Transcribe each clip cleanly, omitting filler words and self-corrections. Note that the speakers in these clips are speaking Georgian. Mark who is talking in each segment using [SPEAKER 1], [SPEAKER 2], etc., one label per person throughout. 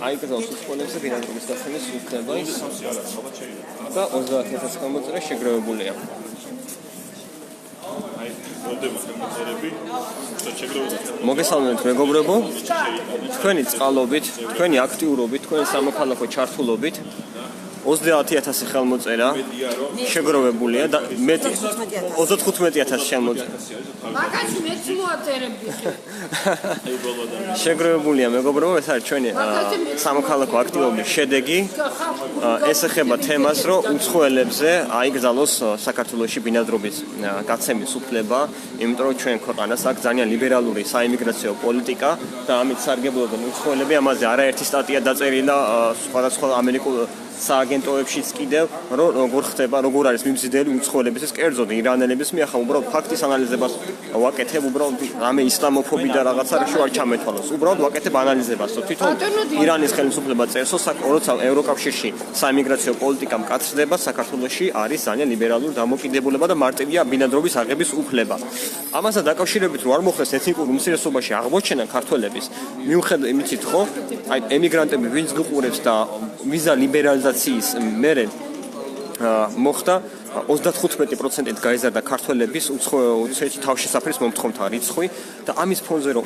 [SPEAKER 1] აიკრძალოს უცხოელებზე ბინადრობის გასცემის უფლება და 30,000 ხელმოწერა შეგროვებულია. მოგესალმებით მეგობრებო, თქვენი წყალობით, თქვენი აქტიურობით, თქვენი სამოქალაქო ჩართულობით 30,000 ხელმოწერა შეგროვებულია და მეტი 35,000 შემოწერა.
[SPEAKER 2] მაგაში მეც მოაწერები.
[SPEAKER 1] შეგროვებულია მეგობრებო, ეს არის ჩვენი სამოქალაქო აქტივობის შედეგი. ეს ეხება თემას, რომ უცხოელებზე აიგზალოს საქართველოში ბინადრობის გაცემის უფლება, იმიტომ რომ ჩვენ ქვეყანას აქვს ძალიან ლიბერალური საიმიგრაციო პოლიტიკა და ამით სარგებლობენ უცხოელები. ამაზე არაერთი სტატია დაწერილა სხვადასხვა ამერიკულ სააგენტოებშიც კიდევ, რომ როგორ ხდება, როგორ არის მიმზიდველი უცხოელების, კერძოდ ირანელების მიახა უბრალოდ ფაქტის ანალიზებას ვაკეთებ, უბრალოდ რამე ისლამოფობი და რაღაცა რა შევარ ჩამეთვალოს. უბრალოდ ვაკეთებ ანალიზებას, რომ თვითონ ირანის ხელისუფლება წერს, როცა ევროკავშირში საიმიგრაციო პოლიტიკა მკაცრდება, საქართველოში არის ძალიან ლიბერალური დამოკიდებულება და მარტივია ბინადრობის აღების უფლება. ამასთან დაკავშირებით რომ არ მოხდეს ეთნიკურ უმცირესობაში აღმოჩენა ქართველების, მიუხედავად იმით, რომ აი ემიგრანტები ვინც გიყურებს და ვიზა ლიბერალიზაციის მერე მოხდა 35%-ით გაიზარდა ქართველების უცხოეთში თავშესაფრის მომთხოვთა რიცხვი და ამის ფონზე რომ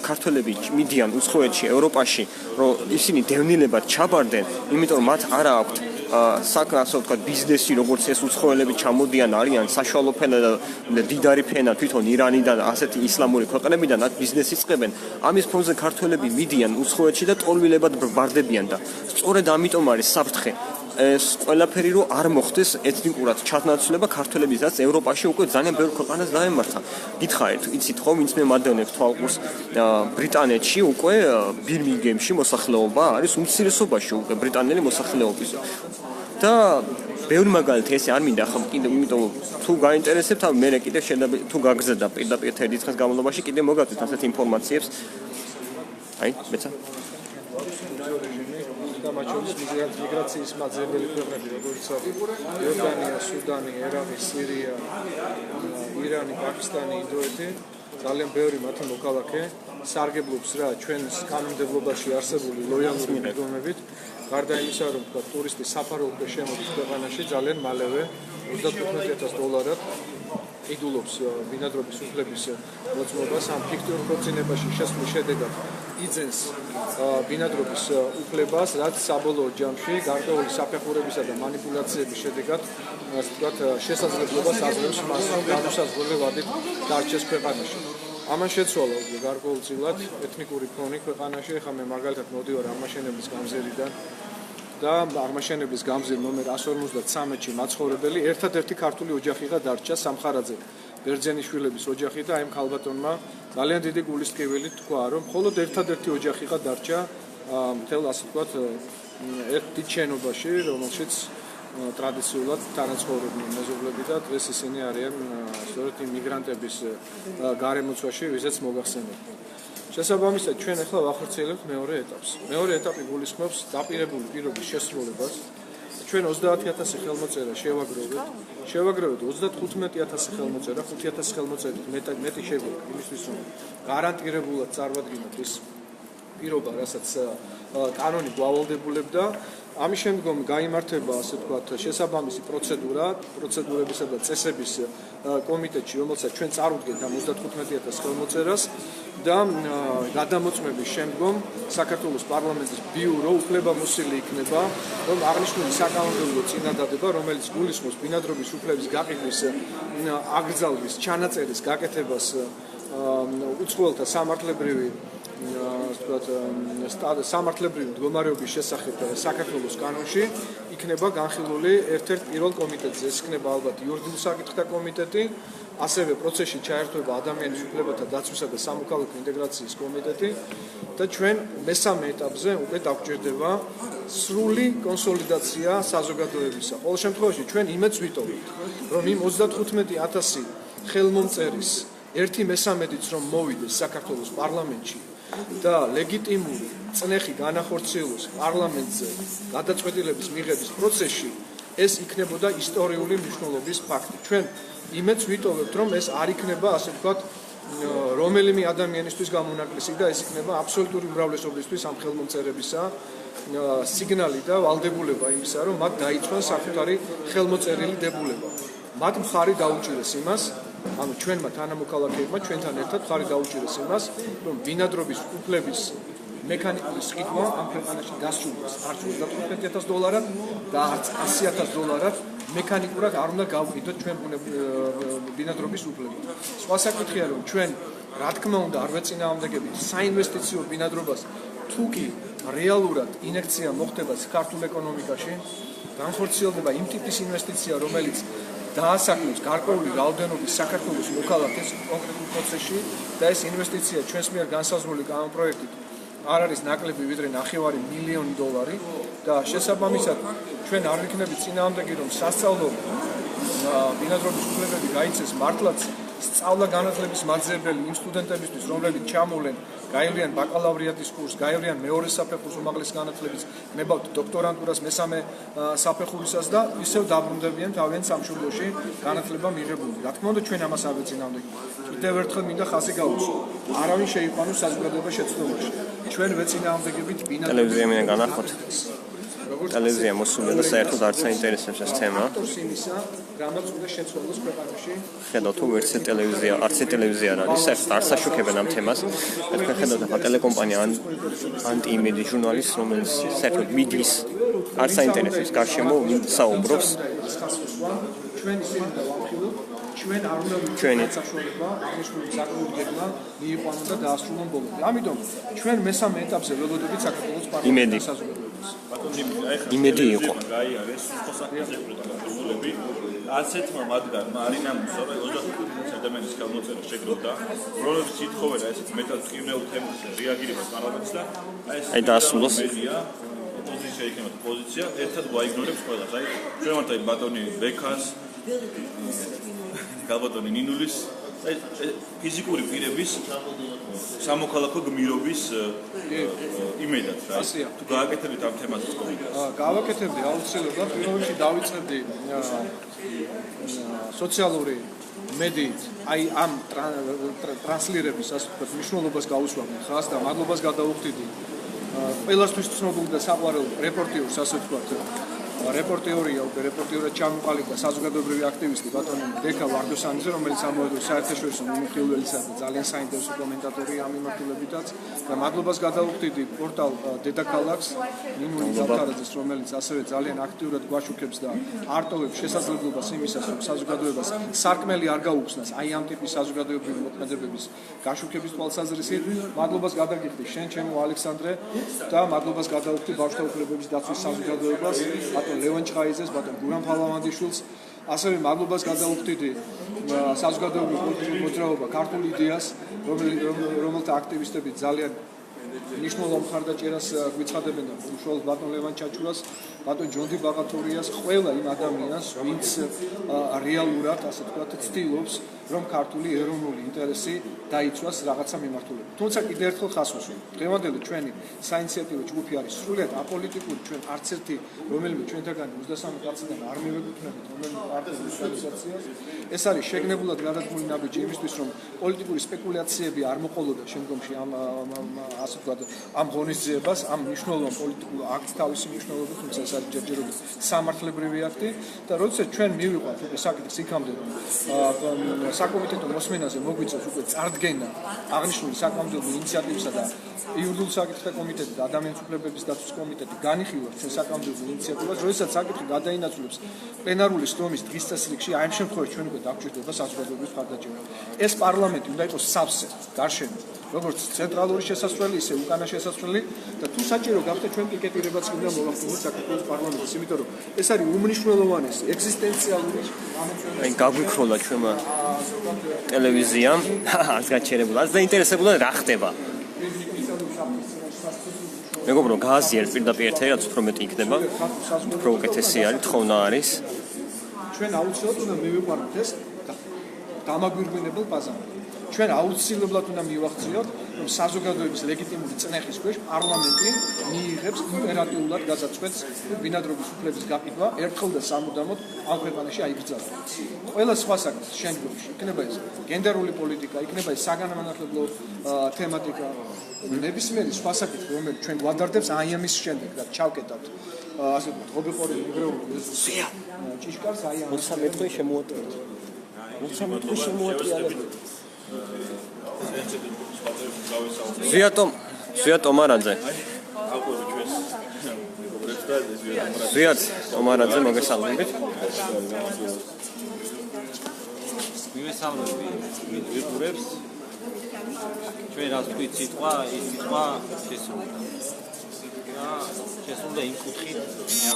[SPEAKER 1] ქართველები მიდიან უცხოეთში ევროპაში რომ ისინი დევნილებად ჩაბარდნენ, იმიტომ რომ მათ არ აქვთ ასე ვთქვათ ბიზნესი, როგორც ეს უცხოელები ჩამოდიან, არიან საშუალო ფენა და დიდარი ფენა თვითონ ირანიდან, ასეთი ისლამური ქვეყნებიდან აქ ბიზნესი წყებენ. ამის ფონზე ქართველები მიდიან უცხოეთში და ტოლვილებად ბარდებიან და სწორედ ამიტომ არის საფრთხე ეს ყველაფერი რომ არ მოხდეს ეთნიკურად ჩათნაცვლება ქართველებისაც ევროპაში უკვე ძალიან ბევრ ქვეყანას დაემართა. გითხარით, იცით ხო, ვინც მე მადევნებს თვალყურს ბრიტანეთში უკვე ბირმინგემში მოსახლეობა არის უმცირესობაში უკვე ბრიტანელი მოსახლეობის. და ბევრი მაგალითი ესე არ მინდა ხო კიდე იმიტომ თუ გაინტერესებთ ამ მე კიდე თუ გაგზავნა პირდაპირ 1 დღის განმავლობაში კიდე მოგაწვით ასეთ ინფორმაციებს. აი, მეცა
[SPEAKER 3] გამაჩვენის მიგრაციის მაძიებელი ქვეყნები, როგორც იორდანია, სუდანი, ერაყი, სირია, ირანი, პაკისტანი, ინდოეთი, ძალიან ბევრი მათი მოქალაქე სარგებლობს რა ჩვენს კანონმდებლობაში არსებული ლოიალური მიგრონებით. გარდა იმისა, რომ თქვა ტურისტი საფარველზე შემოდის ქვეყანაში, ძალიან მალევე $35,000 იდულობს ბინადრობის უფლების მოწმობას. ამ ფიქტიურ ქორწინებაში შესვლის შედეგად იძენს ბინადრობის უფლებას, რაც საბოლოო ჯამში გარკვეული საფეხურებისა და манипуляციების შედეგად, ასე ვთქვათ, შესაძლებლობას აძლევს მას, რომ განუსაზღვრელი ვადით დარჩეს ქვეყანაში. ამან შეცვალა გარკვეულწილად ეთნიკური ფონი ქვეყანაში. ახლა მე მაგალითად მოდივარ აღმაშენებლის გამზირიდან და აღმაშენებლის გამზირ ნომერ 153-ში მაცხოვრებელი ერთადერთი ქართული ოჯახიღა დარჩა სამხარაძე ბერძენიშვილების ოჯახი და აი ამ ქალბატონმა ძალიან დიდი გულისწყიველი თქვა, რომ მხოლოდ ერთადერთი ოჯახიღა დარჩა მთელ ასე ვთქვათ ერთ დიდ შენობაში, რომელშიც ტრადიციულად თანაცხოვრობდნენ მეზობლები და დღეს ისინი არიან სწორედ იმიგრანტების გარემოცვაში, ვიზაც მოგახსენებთ. შესაბამისად, ჩვენ ახლა ვახორციელებთ მეორე ეტაპს. მეორე ეტაპი გულისხმობს დაპირებული პირობის შესრულებას. ჩვენ 30,000 ხელმოწერა შევაგროვეთ 35,000 ხელმოწერა, 5,000 ხელმოწერით მეტი შეგვიძლია იმისთვის, რომ გარანტირებულად წარვადგინოთ ის პირობა, რასაც კანონი გვავალდებულებდა. ამის შემდგომ გაიმართება, ასე ვთქვათ, შესაბამისი პროცედურებისა და წესების კომიტეტში, რომელსაც ჩვენ წარუდგენთ ამ 35,000 ხელმოწერას და გადამოწმების შემდგომ საქართველოს პარლამენტის ბიურო უფლებამოსილი იქნება, რომ აღნიშნული საკანონმდებლო წინადადება, რომელიც გულისხმობს ბინადრობის უფლების გაყიდვის აკრძალვის ჩანაწერის გაკეთებას უცხოელთა სამართლებრივი სამართლებრივი მდგომარეობის შესახებ საქართველოს კანონში იქნება განხილული ერთ-ერთ პირველ კომიტეტზე. ეს იქნება ალბათ იურიდიულ საკითხთა კომიტეტი, ასევე პროცესში ჩაერთვება ადამიანის უფლებათა დაცვისა და სამოქალაქო ინტეგრაციის კომიტეტი და ჩვენ მესამე ეტაპზე უკვე დაგვჭირდება სრული კონსოლიდაცია საზოგადოებისა. ყოველ შემთხვევაში ჩვენ იმედს ვიტოვებთ, რომ იმ 35,000 ხელმომწერის 1/13-იც რომ მოვიდეს საქართველოს პარლამენტში და ლეგიტიმური წნეხი განახორციელოს პარლამენტზე გადაწყვეტილების მიღების პროცესში, ეს იქნებოდა ისტორიული მნიშვნელობის ფაქტი. ჩვენ იმედს ვიტოვებთ, რომ ეს არ იქნება, ასე ვთქვათ, რომელიმე ადამიანისთვის გამონაკლისი და ეს იქნება აბსოლუტური უმრავლესობისთვის ამ ხელმომწერებისა სიგნალი და ვალდებულება იმისა, რომ მათ დაიცვან საკუთარი ხელმოწერილი დებულება. მათ მხარი დაუჭირეს იმას, ანუ ჩვენმა თანამოქალაქეებმა ჩვენთან ერთად მხარი დაუჭირეს იმას, რომ ბინადრობის უფლების მექანიკური სყიდვა ამ ქვეყანაში დასრულდეს არც $25,000 და არც $100,000 მექანიკურად არ უნდა გავყიდოთ ჩვენ ბინადრობის უფლები. სხვა საკითხია, რომ ჩვენ რა თქმა უნდა არ ვეწინააღმდეგებით საინვესტიციო ბინადრობას, თუ კი რეალურად ინექცია მოხდება საქართველოს ეკონომიკაში, განხორციელდება იმ ტიპის ინვესტიცია, რომელიც დაასაქმებს გარკვეული რაოდენობის საქართველოს მოქალაქეს კონკრეტულ პროცესში და ეს ინვესტიცია ჩვენს მიერ განსაზღვრული პროექტით არ არის ნაკლები ვიდრე $9 მილიონი და შესაბამისად ჩვენ არ ვიქნებით წინააღმდეგი, რომ სასწავლო ბინადრობის უფლებები გაიცეს მართლაც სწავლა-განათლების მაძიებელი იმ სტუდენტებისთვის, რომლებიც ჩამოვლენ, გაივლიან ბაკალავრიატის კურსს, გაივლიან მეორე საფეხურს უმაღლესი განათლების, ნებავთ დოქტორანტურას მესამე საფეხურისას და ისევ დაბრუნდებიან თავიანთ სამშობლოში განათლება მიღებული. რა თქმა უნდა, ჩვენ ამას არ ვეწინააღმდეგებით. კიდევ ერთხელ მინდა ხაზი გავუსვა. არავინ შეიყვანოს საზოგადოება შეცდომაში. ჩვენ ვეწინააღმდეგებით ბინადრობის
[SPEAKER 1] ტელევიზია მინდა განახოთ. ტელევიზია მოსულია და საერთოდ არც აინტერესებს ეს თემა. ხედავ თუ ვერც ტელევიზია, არც ტელევიზია არ არის, საერთოდ არ საშუქებენ ამ თემას. თქვენ ხედავთ ახლა ტელეკომპანია ანტი-იმედი ჟურნალისტს, რომელიც საერთოდ მიდლის არც აინტერესებს გარშემო საუბრობს. ჩვენ ისინი დავამხილოთ, ჩვენ არ უნდა ვიქცეთ საშუალება აღნიშნული საკუთრება მიიყვანონ და დაასრულონ ბოლომდე. ამიტომ ჩვენ მესამე ეტაპზე ველოდებით საქართველოს პარლამენტის საზოგადოებას. იმედი იყო.
[SPEAKER 4] გაიარეს խոսაკეთებლები. ასეთმა მათგანმა არინამ სწორედ 25 ადამიანის ხელმოწერა შეგროვდა, რომლებიც ითხოვენ ესეთ მეტად მტკივნეულ თემებზე რეაგირებას პარლამენტს და
[SPEAKER 1] აი დაასრულოს.
[SPEAKER 4] ოპოზიცია იქნება პოზიცია, ერთად გვაიგნორებს ყველას. აი ჩვენ ვართ აი ბატონი ბექას, გალბატონი ნინულის, აი ფიზიკური პირების სამოქალაქო გმირობის იმედად, რა. თუ გააკეთებთ ამ თემას კომიტეტს.
[SPEAKER 3] გავაკეთებდი აუცილებლად, პირველ რიგში დავიწყებდი სოციალური მედიით, აი ამ ტრანსლირების ასე ვთქვათ, მნიშვნელობას გაუსვამდი ხას და მადლობას გადავუხდიდი ყველასთვის ცნობილ და საყვარელ რეპორტიორს, ასე ვთქვათ, რეპორტიორია, რეპორტიორად ჩამოყალიბდა საზოგადოებრივი აქტივისტი ბატონი ბექა ვარდოსანიძე, რომელიც ამოედო საერთაშორისო მიმოხილველისა და ძალიან საინტერესო კომენტატორია ამ მიმართულებითაც და მადლობას გადავუხდიდი პორტალ დედაქალაქს ნინული დავთარაძეს, რომელიც ასევე ძალიან აქტიურად გვაშუქებს და არტოვებს შესაძლებლობას იმისას, რომ საზოგადოებას სარკმელი არ გაუხსნას აი ამ ტიპის საზოგადოებრივი მოქმედებების გაშუქების თვალსაზრისით. მადლობას გადაგიხდი შენ, ჩემო ალექსანდრე და მადლობას გადავუხდი ბავშვთა უფლებების დაცვის საზოგადოებას ლევან ჩხაიძეს, ბატონ გურამ ფალავანდიშვილს, ასევე მადლობას გადავუხდიდი საზოგადოებრივ პოლიტიკურ მოძრაობა ქართული იდეას, რომელთა აქტივისტები ძალიან მნიშვნელოვან მხარდაჭერას გვიცხადებენ და უშუალოდ ბატონ ლევან ჩაჩურას, ბატონ ჯონდი ბაღათურიას, ყველა იმ ადამიანს, ვინც რეალურად, ასე ვთქვათ, ცდილობს, რომ ქართული ეროვნული ინტერესი დაიცვას რაღაცა მიმართულებით. თუმცა კიდევ ერთხელ ხას ვუსვამ. დღევანდელი ჩვენი საინიციატივო ჯგუფი არის სრულიად აპოლიტიკური, ჩვენ არც ერთი რომელიმე ჩვენთაგანი 23 კაციდან არ მივეკუთვნებით რომელიმე პარტიის ორგანიზაციას. ეს არის შეგნებულად გადადგმული ნაბიჯი იმისთვის, რომ პოლიტიკური სპეკულაციები არ მოყოლოდა შემდგომში ამ ასე ვთქვათ, ამ ღონისძიებას, ამ მნიშვნელოვან პოლიტიკურ აქტს თავისი მნიშვნელობით, თუმცა ეს არის ჯერჯერობით სამართლებრივი აქტი და როდესაც ჩვენ მივიყვანთ უკვე საკითხს იქამდე, რომ საკომიტეტო მოსმენაზე მოგვიწევს უკვე წარდგენა აღნიშნული საკანონმდებლო ინიციატივისა და იურიდიულ საკითხთა კომიტეტი და ადამიანის უფლებების დაცვის კომიტეტი განიხილავს ჩვენ საკანონმდებლო ინიციატივას, როდესაც საკითხი გადაინაცვლებს პლენარული სტრომის დღის წესრიგში, აი ამ შემთხვევაში ჩვენ უკვე დაგვჭირდება საზოგადოების მხარდაჭერა. ეს პარლამენტი უნდა იყოს სავსე, გარშემო, როგორც ცენტრალური შესასვლელი, ისე უკანა შესასვლელი და თუ საჭირო გახდა ჩვენ პიკეტირებაც უნდა მოვახდინოთ საქართველოს პარლამენტის, იმიტომ რომ ეს არის უმნიშვნელოვანესი ეგზისტენციალური
[SPEAKER 1] აი გაგვიქროლა ჩვენმა ტელევიზიამ, არც გაჩერებულა, არც დაინტერესებულა რა ხდება. მეგობრო, გააზიარეთ პირდაპირ ერთად, რაც უფრო მეტი იქნება. უფრო უკეთესი არის, თხოვნა არის.
[SPEAKER 3] ჩვენ აუცილებლად უნდა მივიყვანოთ ეს დამაგვირგვინებელ პაზარს. ჩვენ აუცილებლად უნდა მივახციოთ, რომ საზოგადოების ლეგიტიმური წნეხის ქვეშ პარლამენტი მიიღებს იმპერატიულად გადაწყვეტს ბინადრობის უფლების გაყიდვა ერთხელ და სამუდამოდ ამ ქვეყანაში აიგრძელოს. ყველა სხვა საკითხი შემდგომში, იქნება ეს გენდერული პოლიტიკა, იქნება ეს საგანმანათლებლო თემატიკა, ნებისმიერი სხვა საკითხი, რომელიც ჩვენ გვადარდებს აი ამის შემდეგ და ჩავკეტავთ ასე ვთქვათ, ღობეყორი მიგრეული ჭიშკარს აი ამ
[SPEAKER 1] 13 შემოატრიალეთ. 13 შემოატრიალეთ. ზვიად ომარაძე. ზვიად ომარაძე მოგესალმებით.
[SPEAKER 5] მივესალმები ვიყურებს ჩვენ რაც თქვით სიტყვა ის სიტყვა შესრულდა იმ კუთხით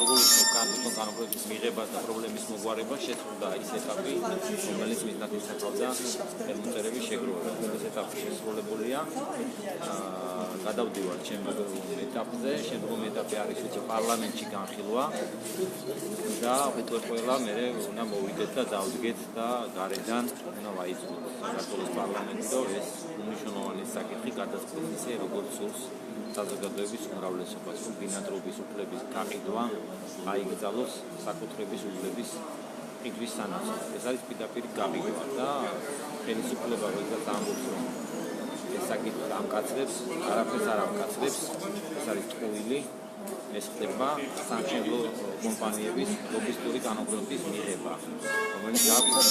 [SPEAKER 5] როგორ კანონთან კანონპროექტის მიღებას და პრობლემის მოგვარებას შესრულდა ის ეტაპი რომელიც მიზნად ისახავდა ხელმოწერების შეგროვებას. ეს ეტაპი შესრულებულია გადავდივართ შემდგომ ეტაპზე. შემდგომი ეტაპი არის უცე პარლამენტში განხილვა და ყველა მე უნდა მოვიდეთ და დავდგეთ და გარედან უნდა ვაიწყოთ საქართველოს პარლამენტი და ეს უმნიშვნელოვანესი საკითხი გადაწყვეტს როგორც სურს საზოგადოების უმრავლესობას, რომ ბინადრობის უფლების გაყიდვა აიგრძალოს საკუთრების უფლების ყიდვის სანაცვლოდ. ეს არის პირდაპირ გაყიდვა და ხელისუფლება როდესაც ამბობს, რომ ეს საკითხი ამკაცრებს, არაფერს არ ამკაცრებს, ეს არის ტყუილი, ეს ხდება სამშენებლო კომპანიების ლობისტური კანონპროექტის მიღება, რომელიც აქვს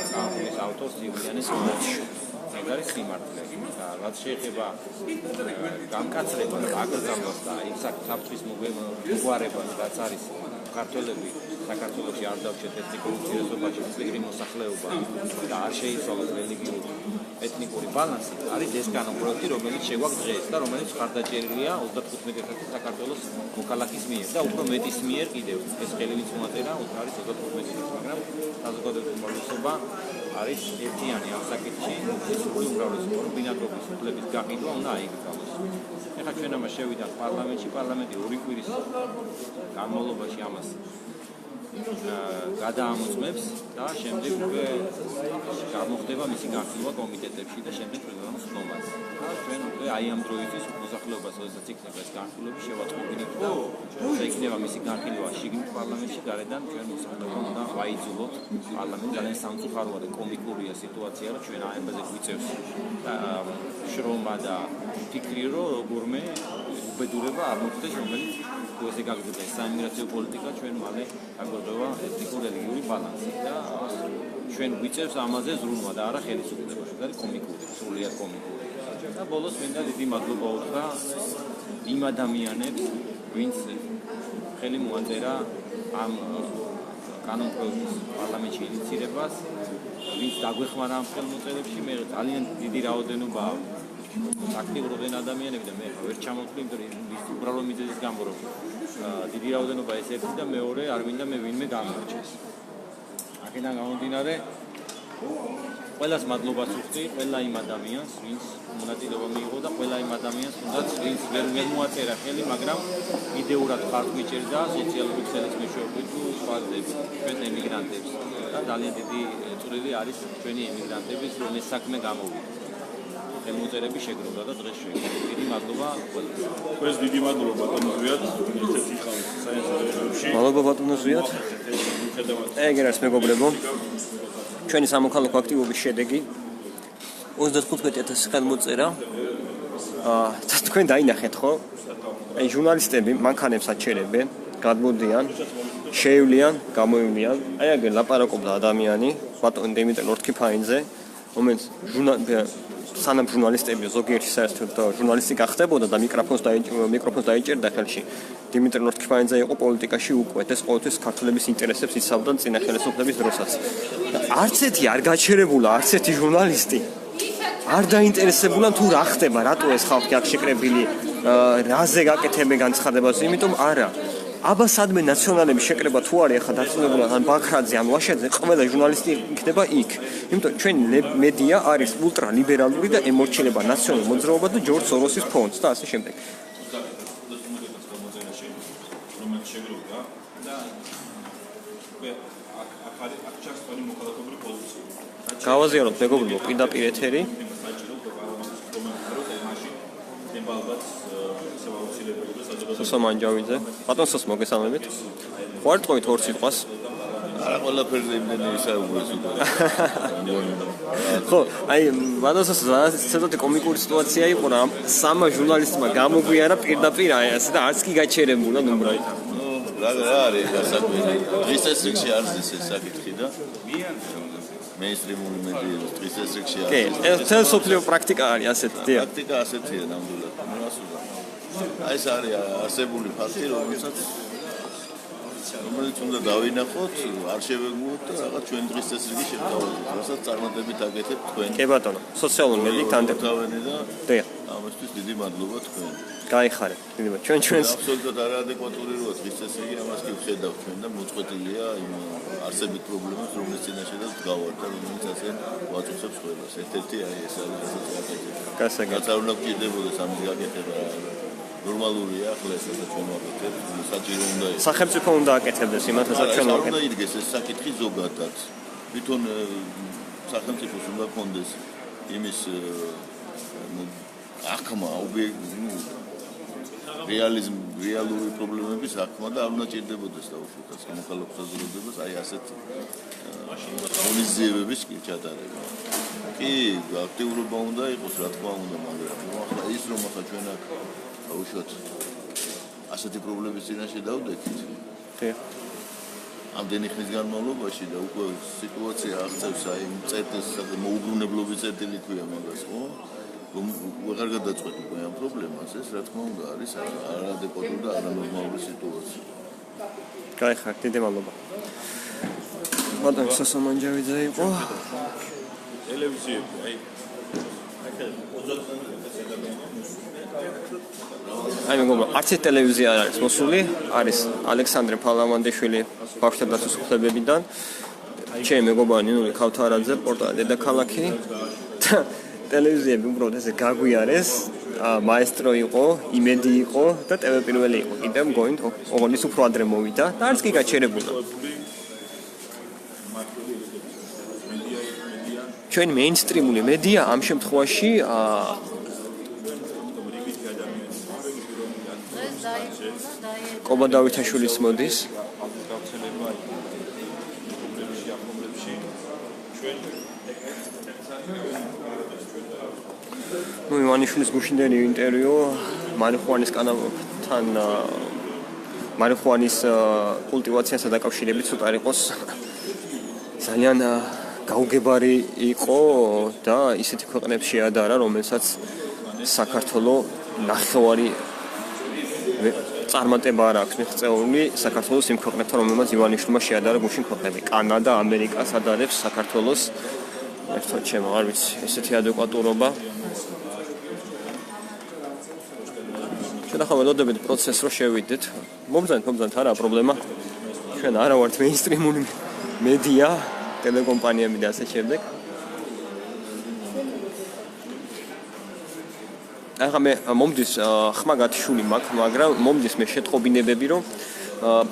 [SPEAKER 5] ეს ავტორს იულიანეს მონათში. ეს არის სიმართლე. რაც შეეხება გამკაცრებას, აკრძალვას და იქ საფრთხის მოგვარებას, რაც არის ქართველები საქართველოში არ დავჭერთ ეთნიკურ უმცირესობაში წიგრი მოსახლეობა და არ შეიცვალოს რელიგიური ეთნიკური ბალანსი, არის ეს კანონპროექტი, რომელიც შეგვაქვს დღეს და რომელიც ხარდაჭერილია 35 საქართველოს მოქალაქის მიერ და უფრო მეტის მიერ კიდევ. ეს ხელივით მოაწერა არის 35, მაგრამ საზოგადოების უმრავლესობა არის ერთიანი ამ საკითხში, სრული უმრავლესობა ბინადრობის უფლების გაყიდვა უნდა აიგრძალოს. ეხლა ჩვენ ამას შევიდათ პარლამენტში, პარლამენტი 2 კვირის განმავლობაში ამას გადაამოწმებს და შემდეგ გამოხდება მისი განხილვა კომიტეტებში და შემდეგ პრეზიდენტის ხმაზე. ჩვენ უკვე აი ამ დროისთვის მოსახლეობას როდესაც იქნება ეს განხილვები შევაწყობინებთ და იქნება მისი განხილვა შიგნით პარლამენტში, გარედან ჩვენ მოსახლეობა უნდა ვაიძულოთ პარლამენტი. ძალიან სამწუხაროა და კომიკურია სიტუაცია, რომ ჩვენ აი ამაზე გვიწევს შრომა და ფიქრი, რომ როგორმე უბედურება არ მოხდეს, რომელიც თუ ესე გაგრძელდება საიმიგრაციო პოლიტიკა, ჩვენ მალე გაგვეღება ეთნიკურ-რელიგიური ბალანსი და ჩვენ გვიწევს ამაზე ზრუნვა და არა ხელისუფლება. ეს არის კომიკური, სრულიად კომიკური. და ბოლოს მინდა დიდი მადლობა უთხრა იმ ადამიანებს, ვინც ხელი მოაწერა ამ კანონპროექტის პარლამენტში ინიცირებას, ვინც დაგვეხმარა ამ ხელმოწერებში. მე ძალიან დიდი რაოდენობა აქტიურობენ ადამიანები და მე ვერ ჩამოვთვლი, იმიტომ რომ უბრალო მიზეზის გამო რომ დიდი რაოდენობა ეს ერთი და მეორე არ მინდა მე ვინმე გამორჩეს. აქედან გამომდინარე ყველას მადლობას ვუხდი, ყველა იმ ადამიანს, ვინც მონაწილეობა მიიღო და ყველა იმ ადამიანს, ვინც ვერ მოაწერა ხელი, მაგრამ იდეურად ხართ მიჭერდა სოციალური ქსელის მეშვეობით თუ სხვა ჩვენ ემიგრანტებს და ძალიან დიდი წვლილი არის ჩვენი ემიგრანტების, რომ ეს საქმე გამოვიდა. ემოწერები შეგროვდა და დღეს შეგროვდა. დიდი მადლობა ყველას.
[SPEAKER 4] ეს დიდი მადლობა ბატონო ზვიად, ერთ-ერთი ხალხი საინტერესოში.
[SPEAKER 1] მადლობა ბატონო ზვიად. ეგერ არის მეგობრებო. ჩვენი სამოქალაქო აქტივობის შედეგი 35,000 ხელმოწერა. თქვენ დაინახეთ ხო? აი ჟურნალისტები მანქანებს აჩერებენ, გადმოდიან, შეივლიან, გამოივლიან. აი აგერ ლაპარაკობდა ადამიანი, ბატონ დიმიტრი ლორთქიფაინზე, რომელიც სანამ ჟურნალისტები ზოგიერთი საერთოდ ჟურნალისტი გახდებოდა და მიკროფონს დაიჭერდა ხელში. დიმიტრი ლორთქიფაინზე იყო პოლიტიკაში უკვე, ეს ყოველთვის ქართველების ინტერესებს იცავდა წინა ხელისუფლების დროსაც. არც ერთი არ გაჩერებულა, არც ერთი ჟურნალისტი არ დაინტერესებულა თუ რა ხდება, რატო ეს ხალხი აქ შეკრებილი, რაზე გაკეთებენ განცხადებას, იმიტომ არა. აბა სადმე ნაციონალების შეკრება თუ არის ახლა დაწინებულად ან ბაქრაძე ან ვაშაძე, ყველა ჟურნალისტი იქნება იქ. იმიტომ ჩვენი მედია არის ულტრალიბერალური და ემორჩილება ნაციონალურ მოძრაობას და ჯორჯ სოროსის ფონდს და ასე შემდეგ. გავაზიაროთ მეგობრებო პირდაპირ ეთერი.
[SPEAKER 4] ისევ აუცილებელი და საზოგადოებრივი
[SPEAKER 1] სოსო მანჯავიძე. ბატონ სოს მოგესალმებით. ხო არ ტყუით ორ სიტყვას?
[SPEAKER 6] არა ყველაფერზე იმდენი ისაუბრეს უკვე.
[SPEAKER 1] ხო, აი ბატონ სოს ცოტა კომიკური სიტუაცია იყო რა. სამა ჟურნალისტმა გამოგვიარა პირდაპირ აი ასე და არც კი გაჩერებულა ნუმრად.
[SPEAKER 6] რა არის გასაკვირი. დღის წესრიგში არის ეს საკითხი და მეინსტრიმული მედიების დღის წესრიგში არის.
[SPEAKER 1] კი, ეს სოფლიო პრაქტიკა არის ასეთი, დიახ.
[SPEAKER 6] პრაქტიკა ასეთია ნამდვილად. აი ეს არის არსებული ფაქტი, რომელიც უნდა დავინახოთ, არ შევეგმოთ და რაღაც ჩვენ დღის წესრიგი შევთავაზოთ, რასაც წარმატებით აკეთებთ თქვენ.
[SPEAKER 1] კი ბატონო, სოციალურ მედიით ანდერძავენი
[SPEAKER 6] და
[SPEAKER 1] დიახ.
[SPEAKER 6] ამისთვის დიდი მადლობა თქვენ.
[SPEAKER 1] გაიხარეთ. დიდი მადლობა. ჩვენს
[SPEAKER 6] აბსოლუტურად არაადეკვატური როა დღის წესრიგი, ამას კი ვხედავთ ჩვენ და მოწყვეტილია იმ არსებით პრობლემებს, რომლის წინაშე და ვდგავართ და რომელიც ასე ვაწუხებს ყველას. ერთ-ერთი აი ეს არის რასაც ვაკეთებ.
[SPEAKER 1] გასაგებია.
[SPEAKER 6] რაც არ უნდა გჭირდებოდეს ამის გაკეთება. ნორმალურია ახლა ეს რაც ჩვენ ვაკეთებთ, საჭირო უნდა იყოს.
[SPEAKER 1] სახელმწიფო უნდა აკეთებდეს იმათასაც ჩვენ
[SPEAKER 6] არ
[SPEAKER 1] ვაკეთებთ.
[SPEAKER 6] უნდა იდგეს ეს საკითხი ზოგადად. თვითონ სახელმწიფოს უნდა ქონდეს იმის აღქმა, რეალური პრობლემების აღქმა და არ უნდა ჭირდებოდეს დაუშვათ სამოქალაქო საზოგადოებას აი ასეთ მონიზიებების ჩატარება. კი, აქტიურობა უნდა იყოს, რა თქმა უნდა, მაგრამ ახლა ის რომ ახლა ჩვენ აქ დაუშვათ ასეთი პრობლემების წინაშე დავდექით.
[SPEAKER 1] კი.
[SPEAKER 6] ამდენი ხნის განმავლობაში და უკვე სიტუაცია აღწევს აი წერტილს, მოუგრუნებლობის წერტილი ქვია მაგას, ხო? რომ ვეღარ გადაწყვეტ უკვე ამ პრობლემას, ეს რა თქმა უნდა არის არაადეკვატური და არანორმალური სიტუაცია.
[SPEAKER 1] გაიხარეთ, დიდი მადლობა. ბატონ სოსო მანჯავიძე იყო.
[SPEAKER 4] ტელევიზიები, აი
[SPEAKER 1] აი მეგობრებო, არც ეს ტელევიზია არ არის მოსული, არის ალექსანდრე ფალავანდიშვილი ბავშვთა დაცვის უფლებებიდან, ჩემი მეგობარი ნინული ქავთარაძე, პორტალი დედაქალაქი. ტელევიზიები უბრალოდ ესე გაგვიარეს, მაესტრო იყო, იმედი იყო და ტევ პირველი იყო. კიდევ მგონით, ოღონდ ის უფრო ადრე მოვიდა და არც კი გაჩერებულა. ჩვენ მეინსტრიმული მედია ამ შემთხვევაში კობა დავითაშვილიც მოდის. ნუ ივანიშვილის გუშინდელი ინტერვიუ მარიხუანის კანალთან მარიხუანის კულტივაციასთან დაკავშირებით ცოტა იყოს ძალიან გაუგებარი იყო და ისეთი ქვეყნებს შეადარა, რომელსაც საქართველოს ნახევარი წარმატება არ აქვს მიღწეული საქართველოს იმ ქვეყნებთან, რომელმაც ივანიშვილმა შეადარა გუშინ ქვეყნები. კანადა, ამერიკა სადარებს საქართველოს ერთად ჩემო, არ ვიცი, ესეთი ადეკვატურობა. ჩვენ ახლა ველოდებით პროცესს რო შევიდეთ. მომბრძანეთ, არა პრობლემა. ჩვენ არა ვართ მეინსტრიმული მედია, ტელეკომპანიები და ასე შემდეგ. ახლა მე მომდის ხმა გათიშული მაქვს, მაგრამ მომდის მე შეტყობინებები, რომ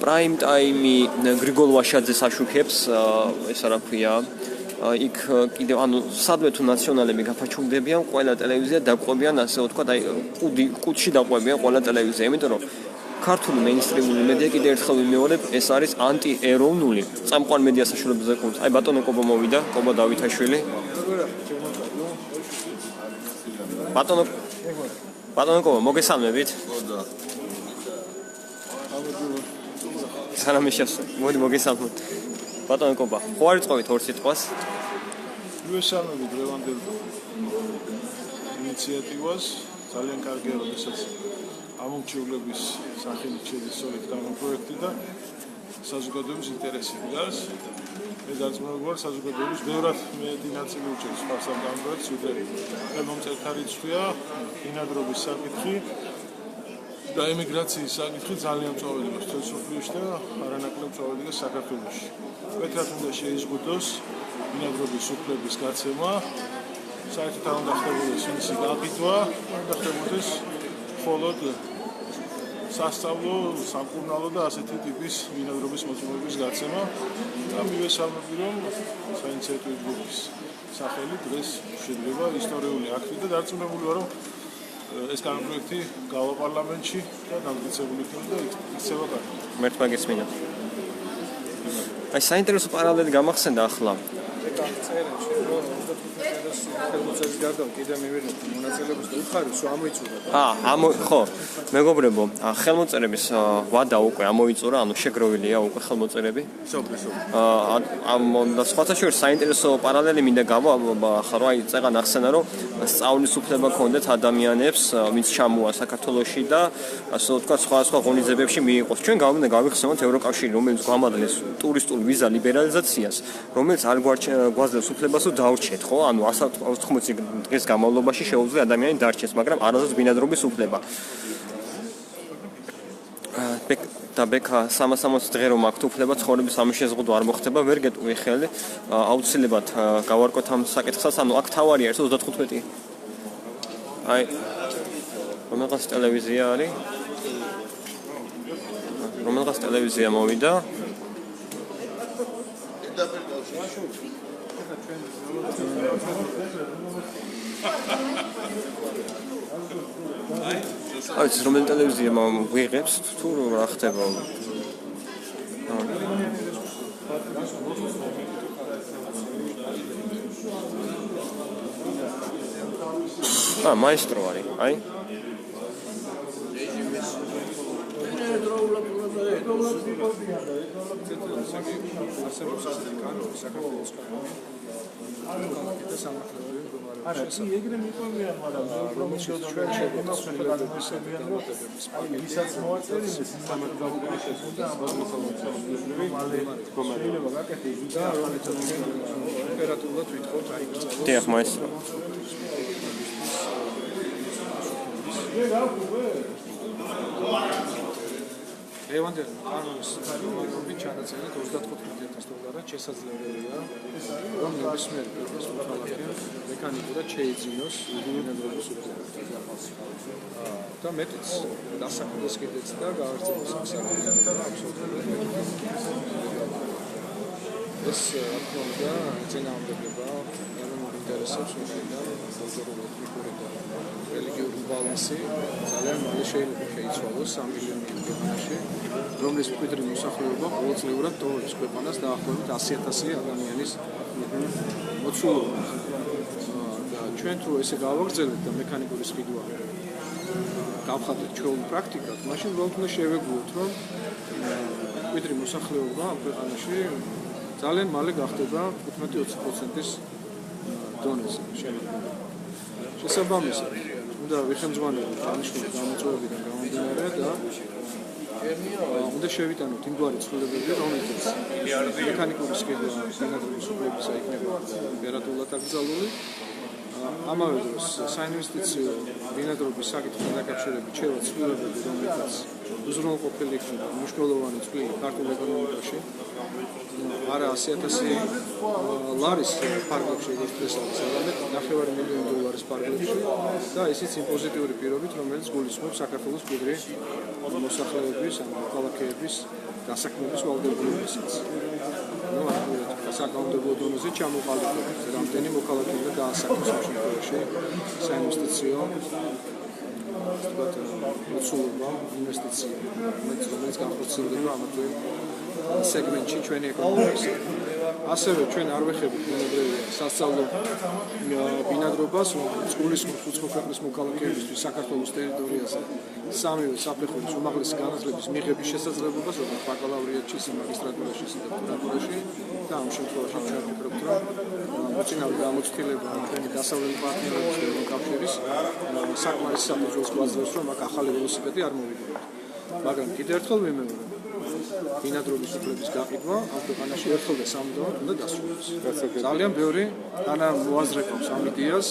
[SPEAKER 1] პრაიმ ტაიმი გრიგოლ ვაშაძეს აშუქებს, ესა რა ქვია, იქ კიდევ ანუ სადმე თუ ნაციონალები გაფაჩუქდებიან, ყველა ტელევიზია დაყვებიან, ასე ვთქვათ, აი ყუთში დაყვებიან ყველა ტელევიზია, იმიტომ რომ ქართული მეინსტრიმული მედია კიდევ ერთხელ ვიმეორებ, ეს არის ანტიეროვნული წამყვან მედია საშუალებებზე კუნძ. აი ბატონო კობა მოვიდა, კობა დავითაშვილი. ბატონო კობა, მოგესალმებით?
[SPEAKER 6] ხოდა.
[SPEAKER 1] სანამ შეასრულე, მოდი მოგესალმოთ. ბატონო კობა, ხო არ იწოვით ორ სიტყვას?
[SPEAKER 3] მივესალმებით დღევანდელ ინიციატივას, ძალიან კარგია, როდესაც ამომრჩევლების სახელით შედის სწორედ ამ პროექტი და საზოგადოების ინტერესი დგას. მე დარწმუნებული საზოგადოების ბევრად მეტი ნაწილი უჭერს ხარს ამ პროექტს, ვიდრე მომწერთა რიცხვია, ბინადრობის საკითხი და ემიგრაციის საკითხი ძალიან მწვავედია სოციალურ და არანაკლებ მწვავედია საქართველოში. მეთქად უნდა შეიზღუდოს ბინადრობის უფლების გაცემა, საერთოდ არ უნდა ხდებოდეს მისი გაყიდვა, უნდა ხდებოდეს მხოლოდ სასწავლო, სამკურნალო და ასეთი ტიპის ბინადრობის მოწმობების გაცემა და მივესალმები, რომ საინიციატივო ჯგუფის სახელით დღეს შედგება ისტორიული აქტი და დარწმუნებული ვარ, რომ ეს კანონპროექტი გავა პარლამენტში და დამტკიცებული იქნება და იქცევა კარგად.
[SPEAKER 1] მერტმა გესმინა. აი საინტერესო პარალელი გამახსენდა ახლა.
[SPEAKER 3] წერენში რომ 35 გარდა კიდე მივიღეთ მონაწილეობის და უხარეს რომ ამოიწურა.
[SPEAKER 1] ხო, მეგობრებო, ხელმოწერების ვადა უკვე ამოიწურა, ანუ შეგროვილია უკვე ხელმოწერები. და სხვათა შორის საინტერესო პარალელი მინდა ახლა რომ აი წეგან ახსენა რომ სწავლის უფლება ჰქონდეთ ადამიანებს, ვინც ჩამოა საქართველოში და ასე ვთქვათ სხვა ღონისძიებებში მიიღოს. ჩვენ გავმინდა გავიხსენოთ ევროკავშირი, რომელიც გვამადლეს ტურისტულ ვიზა ლიბერალიზაციას, რომელიც არ გვაძლევს უფლებას რომ დავრჩეთ, ხო? ანუ 180 დღის განმავლობაში შეუძლია ადამიანი დარჩეს, მაგრამ არასდროს ბინადრობის უფლება. და ბექა 360 დღე რომ აქვთ უფლება ცხოვრების ამის შეზღუდვა არ მოხდება, ვერ გეტყვი ხელი, აუცილებლად გავარკვეთ ამ საკითხსაც, ანუ აქ თავარია ეს 35. აი რომელღაც ტელევიზია არის? რომელღაც ტელევიზია მოვიდა? აი ეს რომელი ტელევიზია ვიღებს თუ რა ხდება? მაესტრო არის, აი დიახ, მაესტრო.
[SPEAKER 3] ლევანდელი კანონის ნორმები ჩანაწერით $35,000 შესაძლებელია რომ ნებისმიერ პირს მოქალაქე მექანიკურად შეიძინოს ბინადრობის უფლება და მეტიც დასაქმდეს კიდეც და გაარწმუნოს ეს აკმაყოფილება ეწინააღმდეგება ეროვნულ ინტერესებს ვინაიდან კულტურული ეთნიკური და რელიგიური ბალანსი ძალიან მალე შეიძლება შეიცვალოს 3 მილიონი ქვეყანაში, რომლის მკვიდრი მოსახლეობა ყოველწლიურად ტოვებს ქვეყანას დაახლოებით 100,000 ადამიანის მოცულობა. და ჩვენ თუ ესე გავაგრძელებთ და მექანიკური სყიდვა გავხადეთ ჩვეულ პრაქტიკად, მაშინ უბრალოდ შევეგუოთ, რომ მკვიდრი მოსახლეობა ამ ქვეყანაში ძალიან მალე გახდება 15-20%-ის დონეზე შემოგვიყვება. შესაბამისად, უნდა ვიხელმძღვანელოთ აღნიშნული გამოწვევებიდან გამომდინარე და უნდა შევიტანოთ იმგვარი ცვლილებები, რომელიც მექანიკური სქემა ბინადრობის უფლებისა იქნება ოპერატიულად აკრძალული. ამავე დროს საინვესტიციო ბინადრობის საკითხთან დაკავშირებით შევა ცვლილებები, რომელიც უზრუნველყოფილი იქნება მნიშვნელოვანი წვლილი ქართულ ეკონომიკაში. არა 100,000 ლარის ფარგლებში ეს არის არამედ $9 მილიონი ფარგლებში და ისიც იმ პოზიტიური პირობით, რომელიც გულისხმობს საქართველოს მკვიდრი მოსახლეობის, ან მოქალაქეების დასაქმების ვალდებულებასაც. საკანონმდებლო დონეზე ჩამოყალიბებით რამდენი მოქალაქე უნდა გაასაქმოს ამ შემთხვევაში საინვესტიციო მოცულობა, ინვესტიცია, რომელიც განხორციელდება ამ სეგმენტში ჩვენი ეკონომიკის. ასევე ჩვენ არ ვეხებით სასწავლო ბინადრობას, გულისხმობს უცხო ქვეყნის მოქალაქეებისთვის საქართველოს ტერიტორიაზე სამივე საფეხურის უმაღლესი განათლების მიღების შესაძლებლობას, როგორც ბაკალავრიატში, მაგისტრატურაში, დოქტორატურაში და ამ შემთხვევაში ჩვენ ვფიქრობთ, რომ მოწინავე გამოცდილება ჩვენი დასავლელი პარტნიორების კავშირის საკმარის საფუძველს გვაძლევს, რომ აქ ახალი ველოსიპედი არ მოვიგებოთ. მაგრამ კიდევ ერთხელ ვიმეორებ, ბინადრობის უფლების გაყიდვა ამ ქვეყანაში ერთხელ და სამუდამოდ უნდა დასრულდეს. ძალიან ბევრი ანა მოაზრებობს ამ იდეას.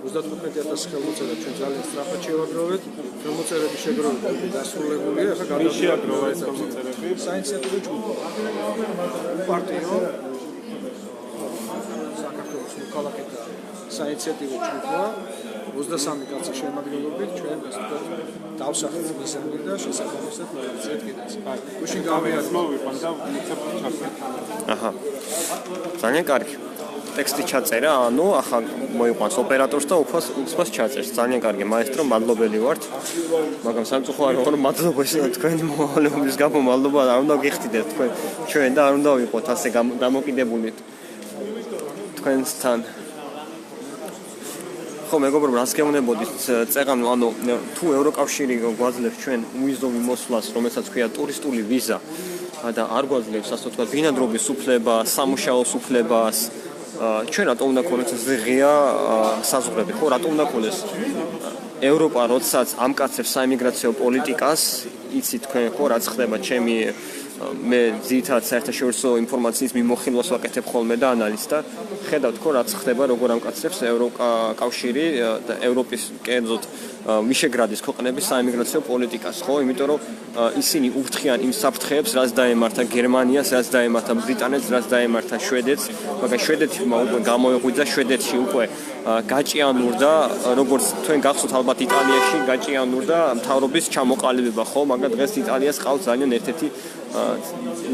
[SPEAKER 3] 35,000 ხელმოწერა ჩვენ ძალიან სწრაფად შევაგროვეთ. ხელმოწერების შეგროვება დასრულებულია. ახლა გადავიდეთ ეს ხელმოწერები. საინიციატივო ჯგუფი. პარტიო საქართველოს მოქალაქეთა საინიციატივო ჯგუფი 23 კაცი შემადგენლობით ჩვენ დავსახეთ მისანი და შესაბამისად მოიწევთ კიდეც. გუშინ გავიაზრეთ მოვიყვან და მიწებ ჩასვით.
[SPEAKER 1] აჰა. ძალიან კარგი. ტექსტი ჩაწერა, ანუ ახლა მოიყვანს ოპერატორს და უცბას ჩაწერს. ძალიან კარგი მაესტრო, მადლობელი ვართ. მაგრამ სამწუხაროდ რომ მადლობა ისე თქვენი მოვალეობის გამო მადლობა არ უნდა გიხდიდეთ თქვენ ჩვენ და არ უნდა ვიყოთ ასე დამოკიდებული თქვენთან. ხო მეგობრებო, რას გეუბნებოდით წეღან, ანუ თუ ევროკავშირი გვაძლევს ჩვენ უიზდომი მოსვლას, რომელსაც ქვია ტურისტული ვიზა და არ გვაძლევს ასე ვთქვათ ბინადრობის უფლებას, სამუშაოს უფლებას, ჩვენ რატომ უნდა გქონდეს ეს ღია საზღვრები? ხო, რატომ უნდა გქონდეს? ევროპა როდესაც ამკაცებს საიმიგრაციო პოლიტიკას, იცით თქვენ ხო რაც ხდება ჩემი მე ძირითადად საერთაშორისო ინფორმაციის მიმოხილვას ვაკეთებ ხოლმე და ანალიზს და ხედავთ ხო რაც ხდება როგორ ამკაცებს ევროკავშირი და ევროპის კერძოდ ვიშეგრადის ქვეყნების საიმიგრაციო პოლიტიკას, ხო? იმიტომ რომ ისინი ურთხიან იმ საფრთხეებს, რაც დაემართა გერმანიას, რაც დაემართა ბრიტანეთს, რაც დაემართა შვედეთს, მაგრამ შვედეთმა უკვე გამოიღვიძა, შვედეთში უკვე გაჭიანურდა, როგორც თქვენ გახსოვთ ალბათ იტალიაში გაჭიანურდა მთავრობის ჩამოყალიბება, ხო? მაგრამ დღეს იტალიას ყავს ძალიან ერთ-ერთი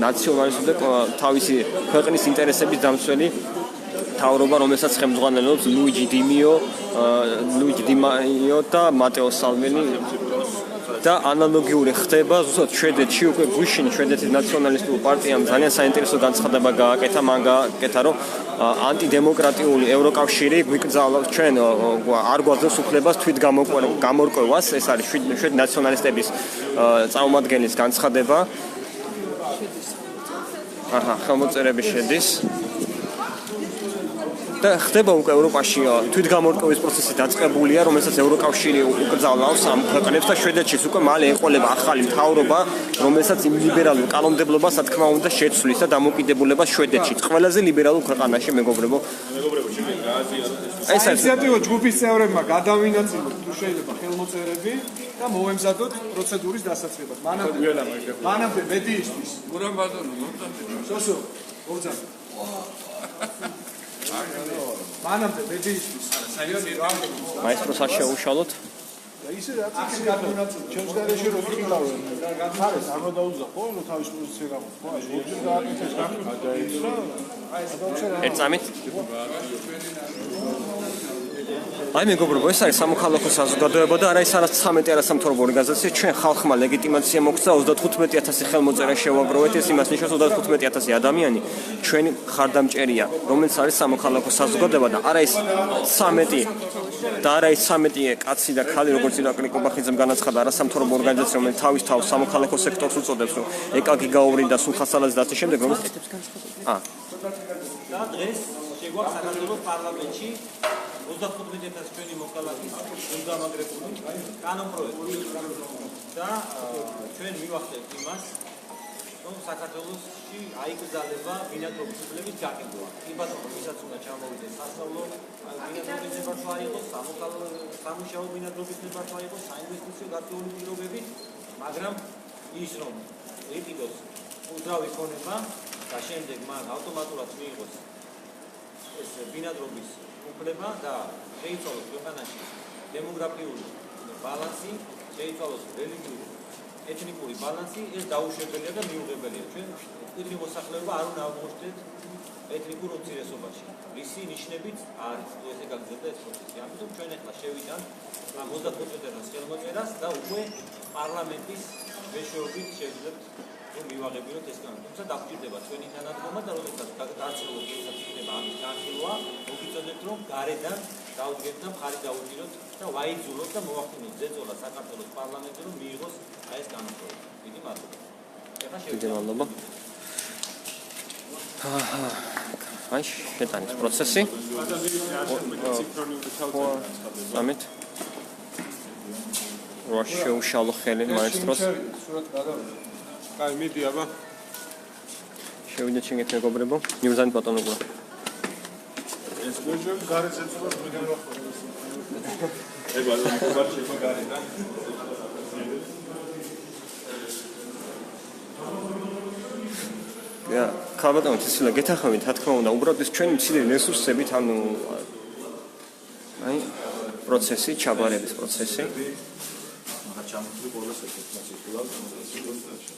[SPEAKER 1] ნაციონალისტური და თავისი ქვეყნის ინტერესების დამცველი მთავრობა, რომელსაც ხელმძღვანელობს ლუიჯი დიმაიო და მატეო სალვინი და ანალოგიური ხდება ზუსტად შვედეთში უკვე გვიშინ შვედეთის ნაციონალისტურ პარტიამ ძალიან საინტერესო განცხადება გააკეთა, მან გააკეთა რომ ანტიდემოკრატიული ევროკავშირი გვიკრძალავს ჩვენ არ გვაძლევს უფლებას თვით გამორკვევას, ეს არის შვედი ნაციონალისტების წარმომადგენლის განცხადება. ხელმოწერები შედის და ხდება უკვე ევროპაში თვითგამორკვევის პროცესი დაწყებულია, რომელსაც ევროკავშირი უკრძალავს ამ ქვეყნებს და შვედეთშიც უკვე მალე ეყოლება ახალი მთავრობა, რომელსაც იმ ლიბერალურ კანონმდებლობას რა თქმა უნდა შეცვლის და დამოკიდებულებას შვედეთშიც, ყველაზე ლიბერალურ ქვეყანაში, მეგობრებო.
[SPEAKER 3] ეს ინიციატივა ჯგუფის წევრებმა გადავინაწილოთ თუ შეიძლება ხელმოწერები და მოვემზადოთ პროცედურის დასაწყებად. მანამდე მედიისთვის.
[SPEAKER 7] გურამ ბატონო,
[SPEAKER 3] სოსო, ორძა. მანამდე მედიისთვის.
[SPEAKER 1] მაესტროს არ შეუშალოთ.
[SPEAKER 3] ისე რაც ისე გადავინაწილოთ. ჩემს გარეშე რო ვიყავენ. ხარეს არ უნდა დაუძახო, ხო, თავის პოზიციაზე გაყოს, ხო? აი, ოქროს გააკეთეს გადაიცა. აი, ეს დაუცერა.
[SPEAKER 1] ერთ წამით. აი მეგობრებო, ეს არის სამოქალაქო საზოგადოება და არა ის არა 13 არასამთავრობო ორგანიზაცია. ჩვენ ხალხმა ლეგიტიმაცია მოგვცა 35000 ხელმოწერა შევაგროვეთ, ეს იმას ნიშნავს 35000 ადამიანი ჩვენი ხარდამჭერია, რომელიც არის სამოქალაქო საზოგადოება და არა ის 13 და არა ის 13 კაცი და ხალი, როგორც ირაკლი კობახიძემ განაცხადა, არასამთავრობო ორგანიზაცია, რომელიც თავის სამოქალაქო სექტორს უწოდებს, რომ ეკაგი გაუვრინ და სულხასალაძე და ასე შემდეგ, რომელიც
[SPEAKER 5] და დღეს შეგვაქვს საქართველოს პარლამენტში 35000 ჩვენი მოქალაქის უდამაგრებული კანონპროექტი და ჩვენ მივახდებით იმას, რომ საქართველოსში აიკრძალება ბინადრობის უფლების გაყიდვა. კი ბატონო, ვისაც უნდა ჩამოვიდეს სასწავლო ბინადრობის ნებართვა იყოს, სამუშაო ბინადრობის ნებართვა იყოს, საინვესტიციო გარკვეული პირობებით, მაგრამ ის რომ ეკიდოს უძრავი ქონება და შემდეგ მან ავტომატურად მიიღოს ეს ბინადრობის უფლება და შეიცვალოს ქვეყანაში დემოგრაფიული ბალანსი, შეიცვალოს რელიგიური, ეთნიკური ბალანსი, ეს დაუშვებელია და მიუღებელია. ჩვენ მკვიდრი მოსახლეობა არ უნდა აღმოჩნდეთ ეთნიკურ უმცირესობაში. ისი ნიშნებით არის ესე გაგრძელდა ეს პროცესი. ამიტომ ჩვენ ახლა შევიდანთ ამ 35 ხელმოწერას და უკვე პარლამენტის მეშვეობით შევძლებთ რომ მივაღებინოთ ეს კანონი. თუმცა დაგვჭირდება ჩვენი თანადგომა და როდესაც გაგრძელოთ ისაც იქნება ამის განხილვა, მოგიწოდებთ რომ გარედან დავდგეთ და მხარი დაუჭიროთ და ვაიძულოთ და მოვახდინოთ ზეწოლა საქართველოს პარლამენტზე რომ მიიღოს აი ეს კანონი. დიდი მადლობა. ეხლა
[SPEAKER 1] შევიდანთ. აი შეტანის პროცესი. სამეთ. რა შეუშალო ხელი მაესტროს.
[SPEAKER 3] აი მიდი აბა.
[SPEAKER 1] შევიდეთ შეგეთ მეგობრებო. მივზანით ბატონო გულა.
[SPEAKER 3] ეს გოჟები გარეთ ეცობას მიდან ვახვალ.
[SPEAKER 4] ე ბატონო კუბარ შეფა გარედან.
[SPEAKER 1] Ja, ქალბატონო ცისილა გეთახმებით, რა თქმა უნდა, უბრალოდ ეს ჩვენი მცირე რესურსებით, ანუ აი პროცესი, ჩაბარების პროცესი.
[SPEAKER 4] მაგა ჩამოთვლი ყველა სექტორში ხილავ.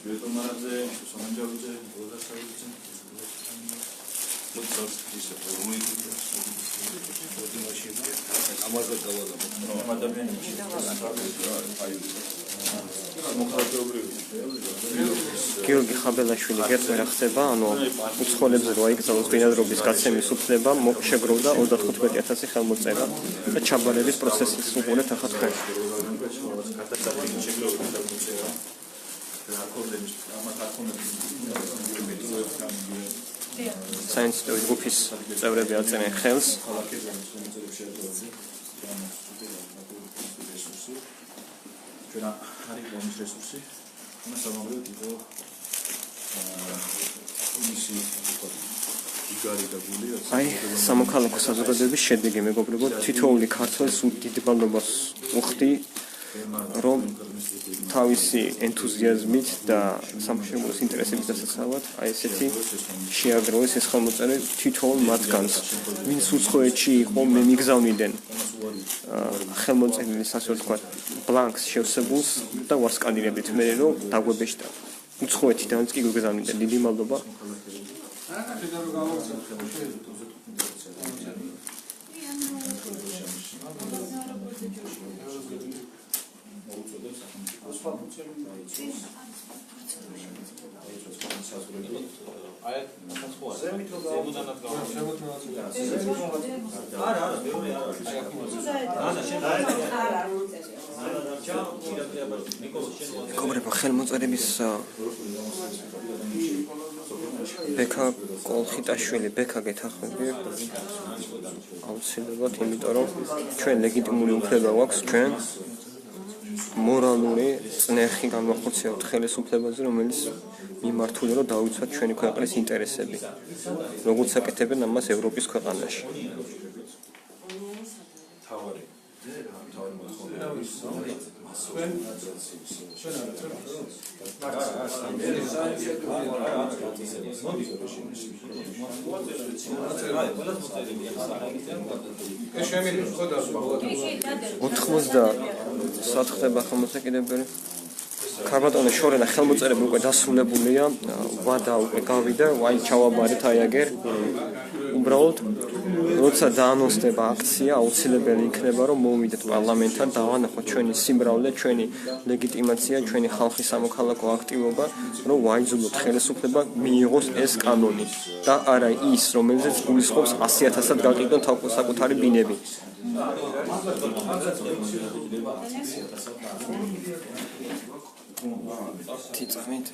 [SPEAKER 4] ბიოტომარაძე, სომანჯავიძე, ბოლდასავიძე.
[SPEAKER 1] გიორგი ხაბელაშვილი გეტყვი რა ხდება, ანუ უცხოელებზე რო აიგზავნოს ბინადრობის გაცემის უფლება, შეგროვდა 35,000 ხელმოწერა და ჩაბარების პროცესის უყურეთ ახლა თქვენ. საინსტიტუტო ჯგუფის წევრები აწერენ ხელს. აი, სამოქალაქო საზოგადოების შედეგი მეგობრებო, თითოეული ქართველს დიდბალნობას უხდი, რომ თავისი ენთუზიაზმით და სამშობლოს ინტერესების დასაცავად, აი ესეთი შეაგროვეს ეს ხელმოწერა თითოეულ მათგანს, ვინც უცხოეთში იყო, მე მიგზავნიდნენ ხელმოწერილის ასე ვთქვათ, ბლანკს შევსებულს და ვარსკანირებით მე რომ დაგვებეჭდა. უცხოეთიდანაც კი გვიგზავნიდნენ, დიდი მადლობა. მეგობრებო, ხელმოწერების ბექა კოლხიტაშვილი ბექა გეთახმები აუცილებლად, იმიტომ რომ ჩვენ ლეგიტიმური უფლება გვაქვს, ჩვენ მორალური წნეხი განვახორციელებთ ხელისუფლებაზე, რომელიც მიმართულია რომ დავიცვათ ჩვენი ქვეყნის ინტერესები, როგორც აკეთებენ ამას ევროპის ქვეყანაში. ხდება ხელმოწერები. ქარბატონე შორენა ხელმოწერები უკვე დასრულებულია, ვადა უკვე გავიდა, ვაი ჩავაბარეთ აი აგერ. უბრალოდ როცა დაანონსდება აქცია, აუცილებელი იქნება რომ მოვიდეთ პარლამენტთან, დავანახოთ ჩვენი სიმრავლე, ჩვენი ლეგიტიმაცია, ჩვენი ხალხის სამოქალაქო აქტივობა, რომ ვაიძულოთ ხელისუფლება მიიღოს ეს კანონი და არა ის, რომელზეც გულისხმობს 100,000-ად გაყიდონ საკუთარი ბინები. თითქმით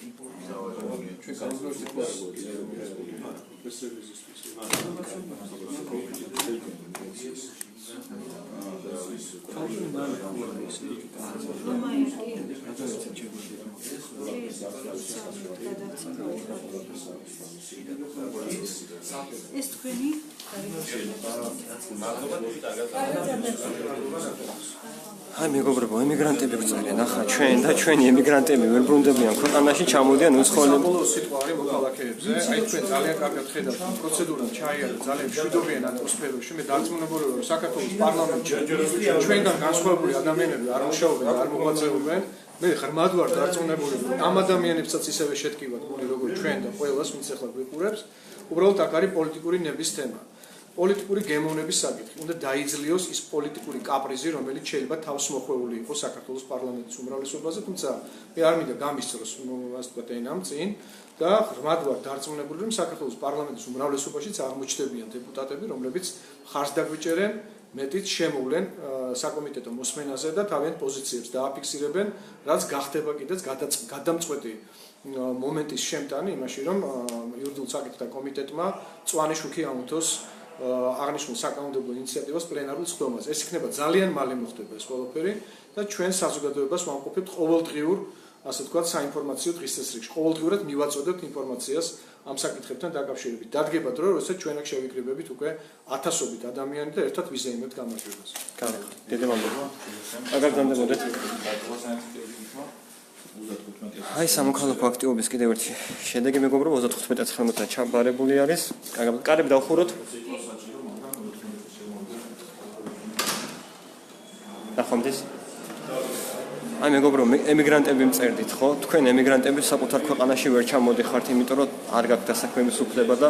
[SPEAKER 7] ეს თქვენი
[SPEAKER 1] აი მეგობრებო, ემიგრანტები გვწერენ, ახლა ჩვენ და ჩვენი ემიგრანტები ვერ ბრუნდებიან ქვეყანაში, ჩამოდიან უცხოელები.
[SPEAKER 3] სიტყვა არის მოქალაქეებზე, აი თქვენ ძალიან კარგად ხედავთ, პროცედურა ჩაიარა ძალიან მშვიდობიან ატმოსფეროში, მე დარწმუნებული ვარ, საქართველოს პარლამენტში ჩვენგან განსხვავებული ადამიანები არ მუშაობენ, არ მოღვაწეობენ. მე ღრმად ვარ დარწმუნებული, ამ ადამიანებსაც ისევე შეტკივათ გული როგორც ჩვენ და ყველას, ვინც ახლა გვიყურებს, უბრალოდ აქ არის პოლიტიკური ნების თემა. პოლიტიკური გემოვნების საკითხი. უნდა დაიძლიოს ის პოლიტიკური კაპრიზი, რომელიც შეიძლება თავს მოხვეული იყოს საქართველოს პარლამენტის უმრავლესობაზე, თუმცა მე არ მინდა გამისწროს, ასე ვთქვათ, ენამ წინ და ღრმად ვარ დარწმუნებული, რომ საქართველოს პარლამენტის უმრავლესობაშიც აღმოჩნდებიან დეპუტატები, რომლებიც ხარს დაგვიჭერენ, მეტიც შემოვლენ საკომიტეტო მოსმენაზე და თავიანთ პოზიციებს დააფიქსირებენ, რაც გახდება კიდეც გადამწყვეტი მომენტის შემტანი იმაში, რომ იურიდიულ საკითხთა კომიტეტმა მწვანე შუქი ამოთოს აღნიშნულ საკანონმდებლო ინიციატივას პლენარულ სხდომაზე. ეს იქნება ძალიან მალე მოხდება ეს ყველაფერი და ჩვენ საზოგადოებას ვამყოფებთ ყოველდღიურ, ასე ვთქვათ, საინფორმაციო დღესასრიგში. ყოველდღიურად მივაწოდებთ ინფორმაციას ამ საკითხებთან დაკავშირებით. დადგება დრო, როდესაც ჩვენ აქ შევიკრიბებით უკვე ათასობით ადამიანი და ერთად ვიზეიმებთ გამარჯვებას.
[SPEAKER 1] კარგი, დიდი მადლობა. აგარ გამდებოდეთ. აი სამოქალაქო აქტივობის კიდევ ერთი შედეგი მეგობრებო 35 ხელმოწერა ჩაბარებული არის. კარები დავხუროთ. ნახომდის. აი მეგობრებო, ემიგრანტები მწერდით, ხო? თქვენ ემიგრანტები საკუთარ ქვეყანაში ვერ ჩამოდიხართ, იმიტომ რომ არ გაქვთ დასაქმების უფლება და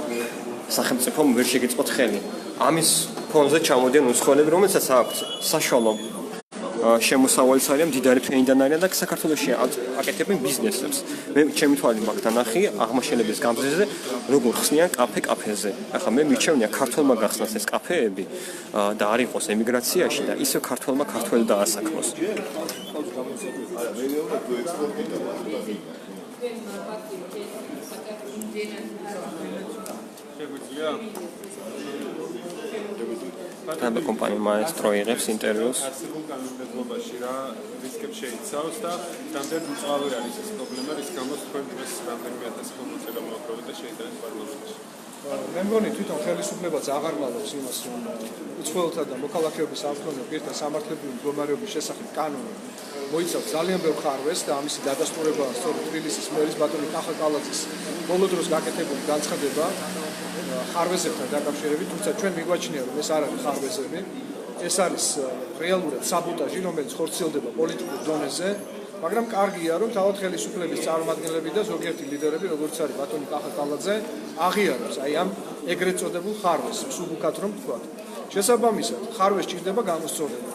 [SPEAKER 1] სახელმწიფომ ვერ შეგეწყოთ ხელი. ამის ფონზე ჩამოდიან უცხოელები, რომელსაც აქვს საშუალო შემოსავალიც არის მდიდარი ფენიდან არიან და საქართველოში აკეთებენ ბიზნესებს. მე ჩემი თვალით მაქვს ნახი აღმაშენების გამზირზე როგორ ხსნიან კაფეზე. ახლა მე მირჩევნია ქართულმა გახსნას ეს კაფეები და არ იყოს ემიგრაციაში და ისევ ქართულმა ქართველი დაასაქმოს. Tāda kompānija Maestro იღებს ინტერვიუს.
[SPEAKER 8] არსებულ კანონმდებლობაში რა რისკებს შეიცავს და რამდენ მწვავე არის ეს პრობლემა, რის გამოც თქვენ დღეს რამდენიმე ათასი ხომოცერა მოაყოლეთ და შეიტანეთ პარლამენტში.
[SPEAKER 3] მე მგონი თვითონ ხელისუფლებაც აღარ მალავს იმას, რომ უცხოელთა და მოქალაქეობის ავტონომიურ პირთა სამართლებრივი მდგომარეობის შესახებ კანონი მოიცავს ძალიან ბევრ ხარვეს და ამისი დადასტურება სწორედ თბილისის მერის ბატონი კახა კალაძის ბოლო დროს გაკეთებული განცხადება ხარვეზებთან დაკავშირებით, თუმცა ჩვენ მიგვაჩნია, რომ ეს არ არის ხარვეზები, ეს არის რეალურად საბოტაჟი, რომელიც ხორციელდება პოლიტიკურ დონეზე, მაგრამ კარგია, რომ თავად ხელისუფლების წარმომადგენლები და ზოგიერთი ლიდერები, როგორც არის ბატონი კახა კალაძე, აღიარებს აი ამ ეგრეთ წოდებულ ხარვეს, სუბუქად რომ ვთქვათ. შესაბამისად, ხარვეს ჭირდება გამოსწორება.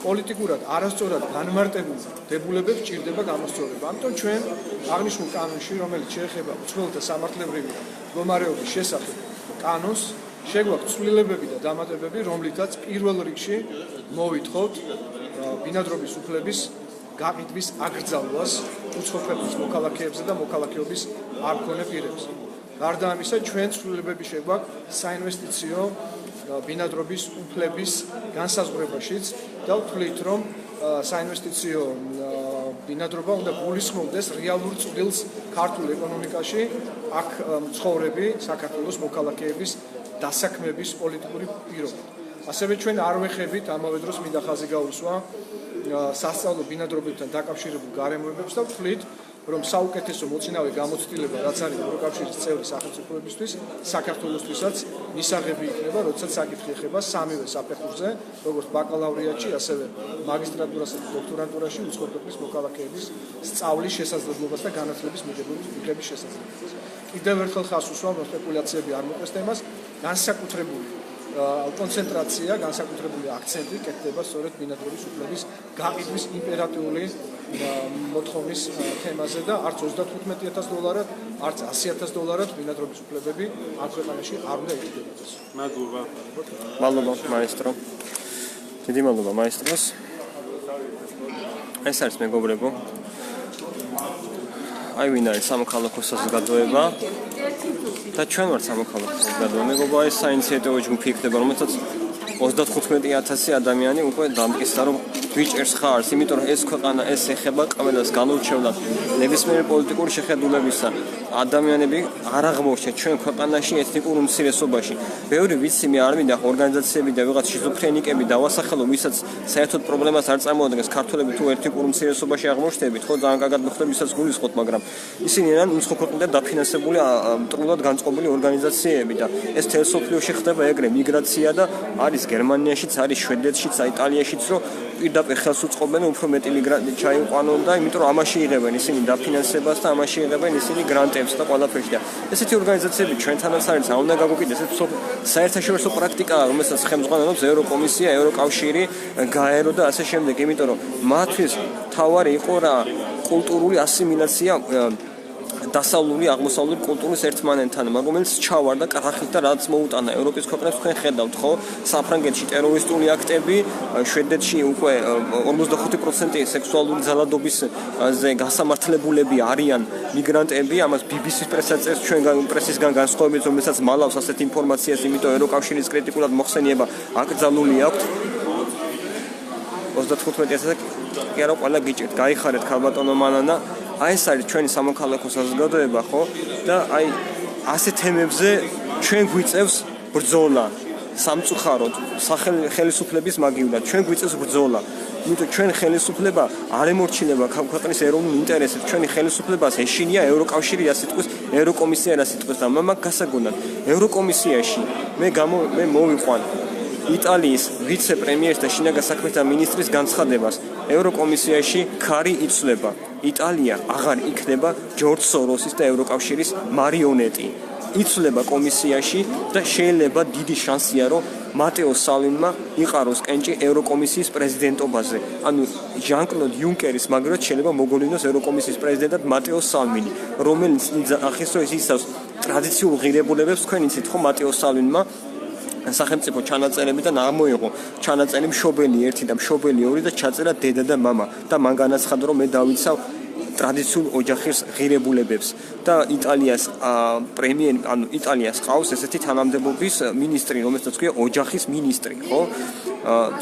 [SPEAKER 3] პოლიტიკურად არასწორად განმარტებულ დებულებებს ჭირდება გამოსწორება. ამიტომ ჩვენ აღნიშნულ კანონში, რომელიც შეეხება უცხოელთა სამართლებრივი მდგომარეობის შესახებ კანონს, შეგვაქვს ცვლილებები და დამატებები, რომლითაც პირველ რიგში მოვითხოვთ ბინადრობის უფლების გაყიდვის აკრძალვას უცხო ქვეყნის მოქალაქეებზე და მოქალაქეობის არ მქონე პირებზე. გარდა ამისა, ჩვენ ცვლილებები შეგვაქვს საინვესტიციო ბინადრობის უფლების განსაზღვრებაშიც და ვთვლით, რომ საინვესტიციო ბინადრობა უნდა გულისხმობდეს რეალურ წვლილს ქართულ ეკონომიკაში, აქ მცხოვრები საქართველოს მოქალაქეების დასაქმების პოლიტიკური პირობა. ასევე ჩვენ არ ვეხებით ამავე დროს მინდა ხაზი გაუსვა სასწავლო ბინადრობებთან დაკავშირებულ გარემოებებს და ვთვლით, რომ საუკეთესო მოცინავე გამოცდილება, რაც არის ევროკავშირის წევრი სახელმწიფოებისთვის, საქართველოსთვისაც მისაღები იქნება, როდესაც საკითხი ეხება სამივე საფეხურზე, როგორც ბაკალავრიატში, ასევე მაგისტრატურასა და დოქტორანტურაში უცხო ქვეყნის მოქალაქეების სწავლის შესაძლებლობას და განათლების მიღების შესაძლებლობას. კიდევ ერთხელ ხაზს უსვამ, რომ სპეკულაციები არ მოყვეს თემას, განსაკუთრებული კონცენტრაცია, განსაკუთრებული აქცენტი კეთდება სწორედ ბინადრობის უფლების გაყიდვის იმპერატიული მოთხოვნის თემაზე და არც $35,000, არც $100,000 ბინადრობის უფლებები ამ ქვეყანაში არ უნდა იყიდებოდეს.
[SPEAKER 8] მადლობა.
[SPEAKER 1] მადლობა მაესტრო. დიდი მადლობა მაესტროს. ეს არის მეგობრებო. აი ვინ არის სამოქალაქო საზოგადოება და ჩვენ ვართ სამოქალაქო საზოგადოება. მეგობრებო, ეს საინიციატივო ჯგუფი იქნება, რომელსაც 35,000 ადამიანი უკვე დამტკიცდა, რომ ვიჭერს ხარს, იმიტომ რომ ეს ქვეყანა ეს ეხება ყველას განურჩევლად ნებისმიერი პოლიტიკური შეხედულებისა. ადამიანები არ აღმოჩნდათ ჩვენ ქვეყანაში ეთნიკურ უმცირესობაში. ბევრი ვიცი მე არ მინდა ორგანიზაციები და ვიღაც შიზოფრენიკები დავასახელო, ვისაც საერთოდ პრობლემას არ წარმოადგენს ქართველები თუ ეთნიკურ უმცირესობაში აღმოჩნდებით, ხო ძალიან კარგად მოხდება, ვისაც გულისხმობთ, მაგრამ ისინი არიან უცხო ქვეყნიდან დაფინანსებული მტრულად განწყობილი ორგანიზაციები და ეს თელსოფლიოში ხდება ეგრე მიგრაცია და არის გერმანიაშიც, არის შვედეთშიც, იტალიაშიც, რომ პირდაპირ ხელს უწყობენ უფრო მეტი მიგრანტი ჩაიყვანონ და იმიტომ რომ ამაში იღებენ ისინი დაფინანსებას და ამაში იღებენ ისინი გრანტებს და ყველაფერში და ესეთი ორგანიზაციები ჩვენთანაც არის, არ უნდა გაგვიკიდეს ეს საერთაშორისო პრაქტიკაა, რომელსაც ხელმძღვანელობს ევროკომისია, ევროკავშირი, გაერო და ასე შემდეგ, იმიტომ რომ მათთვის თავარი იყო რა კულტურული ასიმილაცია დასავლური აღმოსავლური კულტურის ერთმანეთთან, რომელიც ჩავარდა კრახით და რაც მოუტანა ევროპის ქვეყნებს თქვენ ხედავთ, ხო? საფრანგეთში ტერორისტული აქტები, შვედეთში უკვე 45% სექსუალური ძალადობისზე გასამართლებულები არიან მიგრანტები, ამას BBC-ს პრესაც წერს ჩვენ პრესისგან განსხვავებით, რომელსაც მალავს ასეთ ინფორმაციას, იმიტომ ევროკავშირის კრიტიკულად მოხსენება აკრძალული აქვს. 35,000 კი არა ყველა გიჭირთ, გაიხარეთ ქალბატონო მანანა. აი ეს არის ჩვენი სამოქალაქო საზოგადოება, ხო? და აი ასეთ თემებზე ჩვენ გვიწევს ბრძოლა სამწუხაროდ ხელისუფლების მაგივრად. ჩვენ გვიწევს ბრძოლა. იმიტომ ჩვენ ხელისუფლება არ ემორჩილება ქვეყნის ეროვნულ ინტერესებს. ჩვენი ხელისუფლებას ეშინია ევროკავშირი რა სიტყვის, ევროკომისია რა სიტყვის და მაგ გასაგონად ევროკომისიაში მე მოვიყვან იტალიის ვიცე-პრემიერის და შინაგან საქმეთა მინისტრის განცხადებას. ევროკომისიაში ქარი იცვლება. იტალია აღარ იქნება ჯორჯ სოროსის და ევროკავშირის მარიონეტი. იცვლება კომისიაში და შეიძლება დიდი შანსია რომ მატეო სალვინმა იყაროს კენჭი ევროკომისიის პრეზიდენტობაზე. ანუ ჟან-კლოდ იუნკერის მაგრად შეიძლება მოგოლივნოს ევროკომისიის პრეზიდენტად მატეო სალვინი, რომელიც ახის რომ ის იცავს ტრადიციულ ღირებულებებს, თქვენ იცით ხო მატეო სალვინმა სახელმწიფო ჩანაწერები და აღმოიღო ჩანაწერი მშობელი 1 და მშობელი 2 და ჩაწერა დედა და მამა და მან განაცხადა რომ მე დავიცავ ტრადიციულ ოჯახის ღირებულებებს და იტალიას პრემიერ ანუ იტალიას ყავს ესეთი თანამდებობის მინისტრი რომელსაც ქვია ოჯახის მინისტრი ხო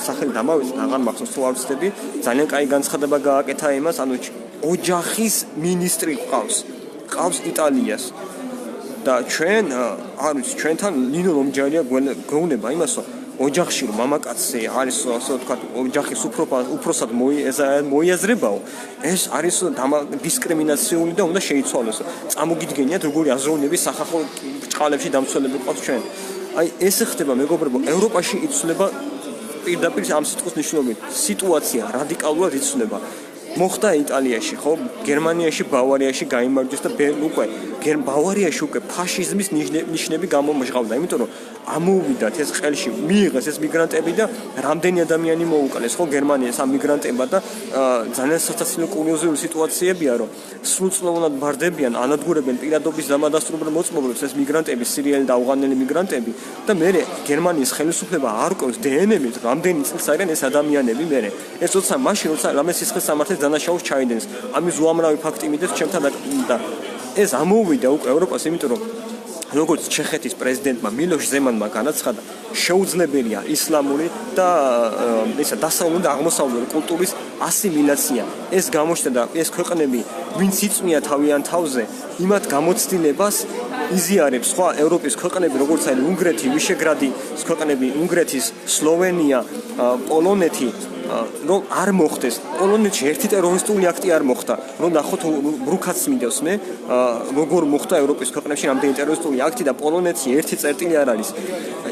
[SPEAKER 1] სახელი დამავიწყდა აღარ მახსოვს თუ არ ვცდები ძალიან კაი განცხადება გააკეთა იმას ანუ ოჯახის მინისტრი ყავს იტალიას და ჩვენ არ ვიცი ჩვენთან ნინო ლომჯარია გვეუბნება იმას რომ ოჯახში რომ მამაკაცზე არის ასე ვთქვათ ოჯახის უფროსად მოიაზრებაო ეს არის დისკრიმინაციული და უნდა შეიცვალოს წამოგიდგენიათ როგორი აზროვნების სახახო ბრჭყალებში დამცველები ყავს ჩვენ აი ეს ხდება მეგობრებო ევროპაში იცვლება პირდაპირ ამ სიტყვის ნიშნობით სიტუაცია რადიკალურად იცვლება მოხდა იტალიაში ხო გერმანიაში ბავარიაში გაიმარჯვეს და უკვე ბავარიაში უკვე ფაშიზმის ნიშნები გამომჟღავდა იმიტომ რომ ამოუვიდათ ეს ხელში მიიღეს ეს მიგრანტები და რამდენი ადამიანი მოუკლეს ხო გერმანიას ამ მიგრანტებმა და ძალიან სასაცილო კურიოზული სიტუაციებია რომ სრულწლოვნად ბარდებიან ანადგურებენ პირადობის დამადასტურებელ მოწმობლებს ეს მიგრანტები სირიელი და ავღანელი მიგრანტები და მე გერმანიის ხელისუფლება არ ყვევს დნმ-ით რამდენი წელს არიან ეს ადამიანები მე ეს როცა მაშინ როცა რამე სისხლის სამართლის დანაშაულს ჩაიდენს ამის უამრავი ფაქტი მიდევს ჩემთან და ეს ამოუვიდა უკვე ევროპას იმიტომ რომ როგორც ჩეხეთის პრეზიდენტმა მილოშ ზემანმა განაცხადა შეუძლებელია ისლამური და ისა დასავლური და აღმოსავლური კულტურის ასიმილაცია ეს გამოჩნდა და ეს ქვეყნები ვინც იწვნია თავიანთ თავზე იმათ გამოცდილებას იზიარებს სხვა ევროპის ქვეყნები როგორც არის უნგრეთი, ვიშეგრადის ქვეყნები, უნგრეთის, სლოვენია, პოლონეთი რომ არ მოხდეს პოლონეთში ერთი ტერორისტული აქტი არ მოხდა რომ ნახოთ რუკაც მიდევს მე როგორ მოხდა ევროპის ქვეყნებში რამდენი ტერორისტული აქტი და პოლონეთში ერთი წერტილი არ არის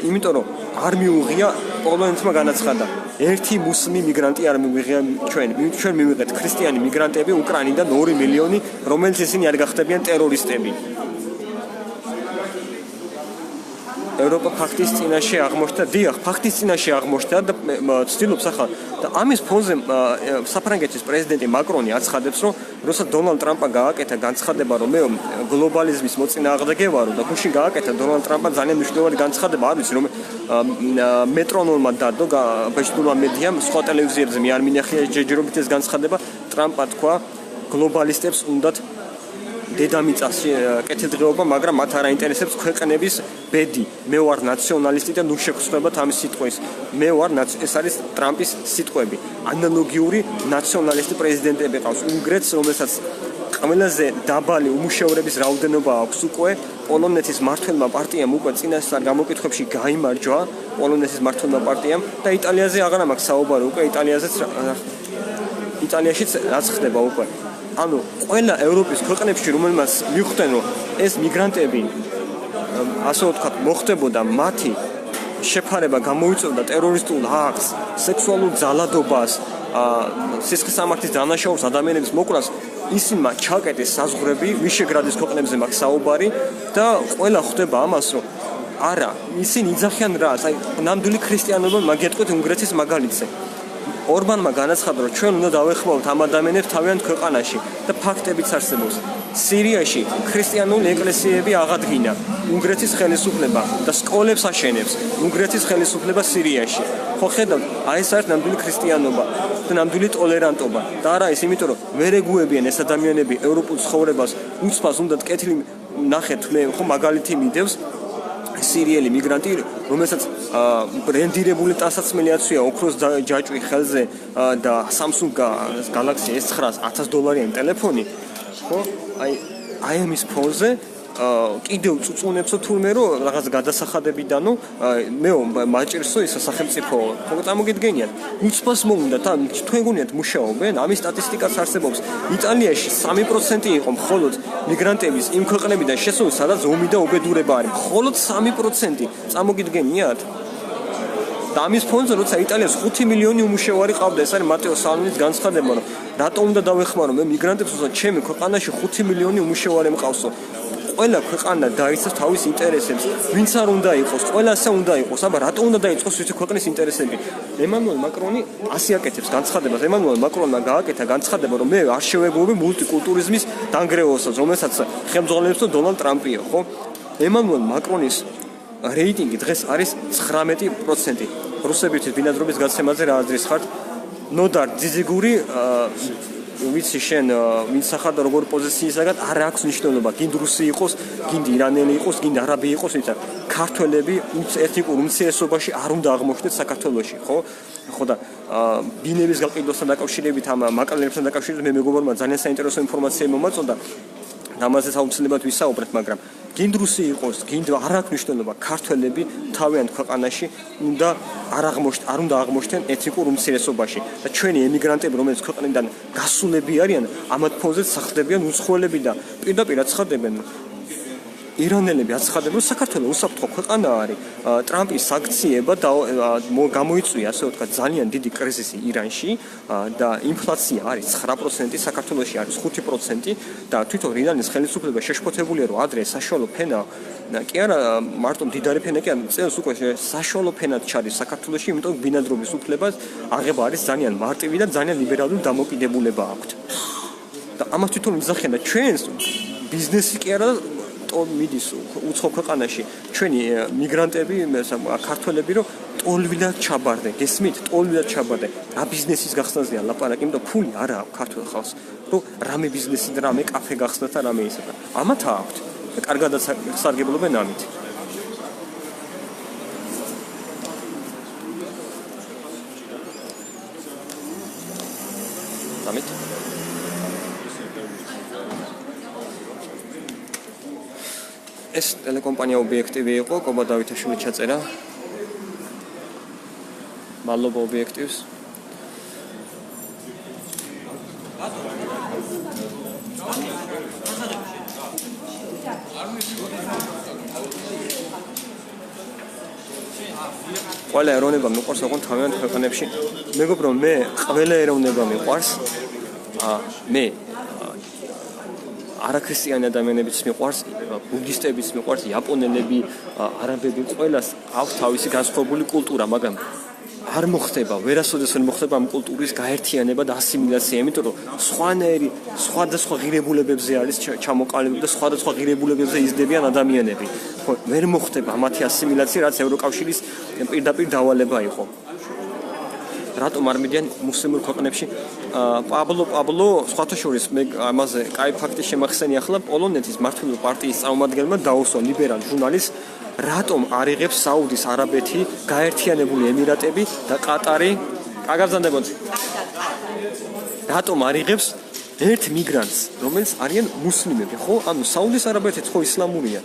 [SPEAKER 1] იმიტომ რომ არ მიუღია პოლონეთმა განაცხადა ერთი მუსლიმი მიგრანტი არ მიუღია ჩვენ მივიღეთ ქრისტიანი მიგრანტები უკრაინიდან 2 მილიონი რომელიც ისინი არ გახდებიან ტერორისტები ევროპა ფაქტის წინაშე აღმოჩნდა დიახ ფაქტის წინაშე აღმოჩნდა და ცდილობს ახლა და ამის ფონზე საფრანგეთის პრეზიდენტი მაკრონი აცხადებს რომ როცა დონალდ ტრამპმა გააკეთა განცხადება რომ მე გლობალიზმის მოწინააღმდეგე ვარო და გუშინ გააკეთა დონალდ ტრამპმა ძალიან მნიშვნელოვანი განცხადება არ ვიცი რომ მეტრონომმა დადო ბეჭდულმა მედიამ სხვა ტელევიზიებზე მე არ მინახია ჯერჯერობით ეს განცხადება ტრამპმა თქვა გლობალისტებს უნდათ დედამიწას კეთილდღეობა, მაგრამ მათ არ აინტერესებს ქვეყნების ბედი. მე ვარ ნაციონალისტი და ნუ შეგხვდებათ ამის სიტყვის. მე ვარ ეს არის ტრამპის სიტყვები. ანალოგიური ნაციონალისტი პრეზიდენტები ყავს უნგრეთს, რომელსაც ყველაზე დაბალი უმუშევრების რაოდენობა აქვს უკვე პოლონეთის მმართველმა პარტიამ უკვე წინასწარ გამოკითხვებში გაიმარჯვა პოლონეთის მმართველმა პარტიამ და იტალიაზე აღარ მაქვს საუბარი უკვე იტალიაშიც რაც ხდება უკვე ანუ ყველა ევროპის ქვეყნებში რომელმაც მიხვდნენ რომ ეს მიგრანტები ასე ვთქვათ მოხდებოდა მათი შეფარება გამოიწვევდა ტერორისტულ აქტს, სექსუალურ ძალადობას, სისხლის სამართლის დანაშაულს, ადამიანების მოკვლას ისინმა ჩაკეტეს საზღვრები ვიშეგრადის ქვეყნებზე მაქვს საუბარი და ყველა ხვდება ამას რომ არა ისინი იძახიან რას აი ნამდვილი ქრისტიანობა მაგეთყვით უნგრეთის მაგალითზე ორბანმა განაცხადა რომ ჩვენ უნდა დავეხმაროთ ამ ადამიანებს თავიანთ ქვეყანაში და ფაქტებიც არსებობს სირიაში ქრისტიანული ეკლესიები აღადგინა უნგრეთის ხელისუფლება და სკოლებს აშენებს უნგრეთის ხელისუფლება სირიაში ხო ხედავთ აი ეს არის ნამდვილი ქრისტიანობა და ნამდვილი ტოლერანტობა და არა ის იმიტომ რომ ვერ ეგუებიან ეს ადამიანები ევროპულ ცხოვრებას უცბას უნდათ კეთილი ნახეთ მე ხო მაგალითი მიდევს სირიელი მიგრანტი, რომელსაც ბრენდირებული ტანსაცმელი აცვია ოქროს ჯაჭვი ხელზე და Samsung Galaxy S9 $1000 ტელეფონი, ხო? აი ამის ფონზე კიდევ წუწუნებსო თურმე რომ რაღაც გადასახადებიდანო მე მაჭირსო ის სახელმწიფო ხო წარმოგიდგენიათ უცბას მოუნდათ თქვენ გონიათ მუშაობენ ამის სტატისტიკაც არსებობს იტალიაში 3% იყო მხოლოდ მიგრანტების იმ ქვეყნებიდან შესული სადაც ომი და უბედურება არის მხოლოდ 3% წარმოგიდგენიათ და ამის ფონზე როცა იტალიას 5 მილიონი უმუშევარი ყავდა ეს არის მატეო სალვინის განცხადება რომ რატომ უნდა დავეხმარო მე მიგრანტებს უბრალოდ ჩემი ქვეყანაში 5 მილიონი უმუშევარი მყავსო ყველა ქვეყანა დაიცავს თავის ინტერესებს. ვინც არ უნდა იყოს, ყველასა უნდა იყოს, აბა რატო უნდა დაიწყოს ისეთი ქვეყნის ინტერესები? ემანუელ მაკრონი ასე აკეთებს განცხადებას. ემანუელ მაკრონმა გააკეთა განცხადება, რომ მე არ შევეგუები მულტიკულტურიზმის დანგრევასაც, რომელსაც ხელმძღვანელობს დონალდ ტრამპია, ხო? ემანუელ მაკრონის რეიტინგი დღეს არის 19%. რუსებისთვის ბინადრობის გაცემაზე რა აზრის ხართ? ნოდარ ძიზიგური ვიცი შენ ვინც ახალ როგორ პოზიციისაგან არ აქვს მნიშვნელობა. გინდ რუსი იყოს, გინდ ირანელი იყოს, გინდ არაბი იყოს, ვინც ქართველები ეთნიკურ უმცირესობაში არ უნდა აღმოჩნდეთ საქართველოში, ხო? ხო და ბინების გაყიდვასთან დაკავშირებით ამ მაკრონებთან დაკავშირებით მე მეგობარმა ძალიან საინტერესო ინფორმაცია მომაწოდა. ამაზე საუბრობთ ვისაუბრეთ, მაგრამ გინდ რუსი იყოს, გინდ არ აქვს მნიშვნელობა, ქართველები თავიანთ ქვეყანაში არ უნდა აღმოჩნდნენ ეთნიკურ უმცირესობაში და ჩვენი ემიგრანტები, რომელიც ქვეყნიდან გასულები არიან, ამათ ფონზე სახლდებიან უცხოელები და პირდაპირ აცხადებენ ირანელები აცხადებენ, რომ საქართველო უსაფრთხო ქვეყანა არის. ტრამპის საქციება გამოიწვია, ასე ვთქვათ, ძალიან დიდი კრიზისი ირანში და ინფლაცია არის 9%, საქართველოში არის 5% და თვითონ ირანის ხელისუფლება შეშფოთებულია, რომ ადრე საშუალო ფენა კი არა მარტო მდიდარი ფენა კი არა, წელს უკვე საშუალო ფენად ჩადის საქართველოში, იმიტომ ბინადრობის უფლებას აღება არის ძალიან მარტივი და ძალიან ლიბერალური დამოკიდებულება აქვთ. და ამას თვითონ იძახიან და ჩვენს ბიზნესი კი არა მიდის უცხო ქვეყანაში ჩვენი მიგრანტები, ქართველები, რომ ტოლვილად ჩაბარდნენ, გესმით? ტოლვილად ჩაბარდნენ. რა ბიზნესის გახსნაზეა ლაპარაკი, იმიტომ ფული არა აქვს ქართულ ხალხს, რომ რამე ბიზნესი და რამე კაფე გახსნათ და რამე ისე და ამათ აქვთ. და კარგადაც სარგებლობენ ამით. ამით ეს ტელეკომპანია ობიექტივი იყო, კობა დავითაშვილი ჩაწერა. მადლობა ობიექტივს. ყველა ეროვნება მიყვარს ოღონდ თავიანთ ქვეყნებში. მეგობრო, მე ყველა ეროვნება მიყვარს. მე არაქრისტიანი ადამიანებიც მიყვარს, ბუდისტებიც მიყვარს, იაპონელები, არაბები, ყველას აქვს თავისი განსხვავებული კულტურა, მაგრამ არ მოხდება, ვერასოდეს ვერ მოხდება ამ კულტურის გაერთიანება და ასიმილაცია, იმიტომ რომ სხვანაირი, სხვადასხვა ღირებულებებზე არის ჩამოყალიბებული და სხვადასხვა ღირებულებებზე იზრდებიან ადამიანები. ხო, ვერ მოხდება მათი ასიმილაცია, რაც ევროკავშირის პირდაპირ დავალება იყო. რატომ არ მიდიან მუსლიმურ ქვეყნებში? პაბლო სხვათა შორის მე ამაზე კაი ფაქტი შემახსენი ახლა პოლონეთის მართლმადიდებლური პარტიის წარმომადგენელმა დაუსვა ლიბერალ ჟურნალისტს რატომ არ იღებს საუდის არაბეთი, გაერთიანებული ემირატები და ყატარი კაგაბზანდებოდი. რატომ არ იღებს ერთ მიგრანტს, რომელიც არიან მუსლიმები, ხო? ანუ საუდის არაბეთიც ხო ისლამურია.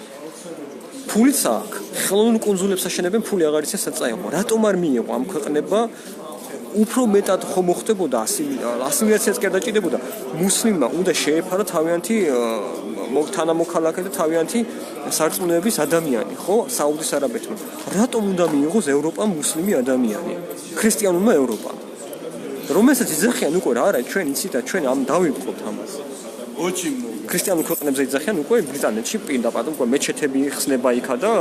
[SPEAKER 1] ფულიც აქვს, ხელოვნურ კუნძულებს აშენებენ, ფული აღარ იციან საწაიღო. რატომ არ მიიღო ამ ქვეყნებმა? უფრო მეტად ხო მოხდებოდა ასიმილაციაც კი არ დაჭირდებოდა. მუსლიმმა უნდა შეეფარა თავიანთი თანამოქალაქე და თავიანთი სარწმუნოების ადამიანი, ხო? საუდის არაბეთმა. რატომ უნდა მიიღოს ევროპამ მუსლიმი ადამიანი? ქრისტიანულმა ევროპამ. რომელსაც იძახიან უკვე რა არა, ჩვენ იცით და ჩვენ ამ დავივყოთ ამას. ქრისტიანულ ქვეყნებზე იძახიან უკვე ბრიტანეთში პირდაპირ უკვე მეჩეთები ხსნება იქა და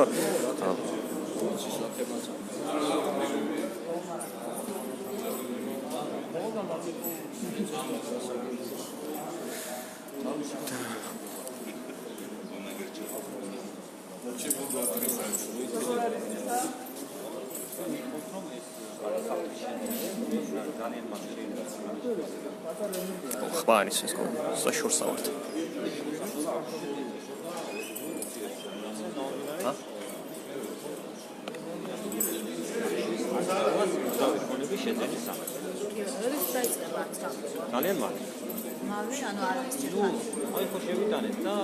[SPEAKER 1] ხმარის ეს საშორსა ვართ. ძალიან მალე.
[SPEAKER 7] მალე ანუ არის
[SPEAKER 5] ნუ აი ხო შევიტანეთ და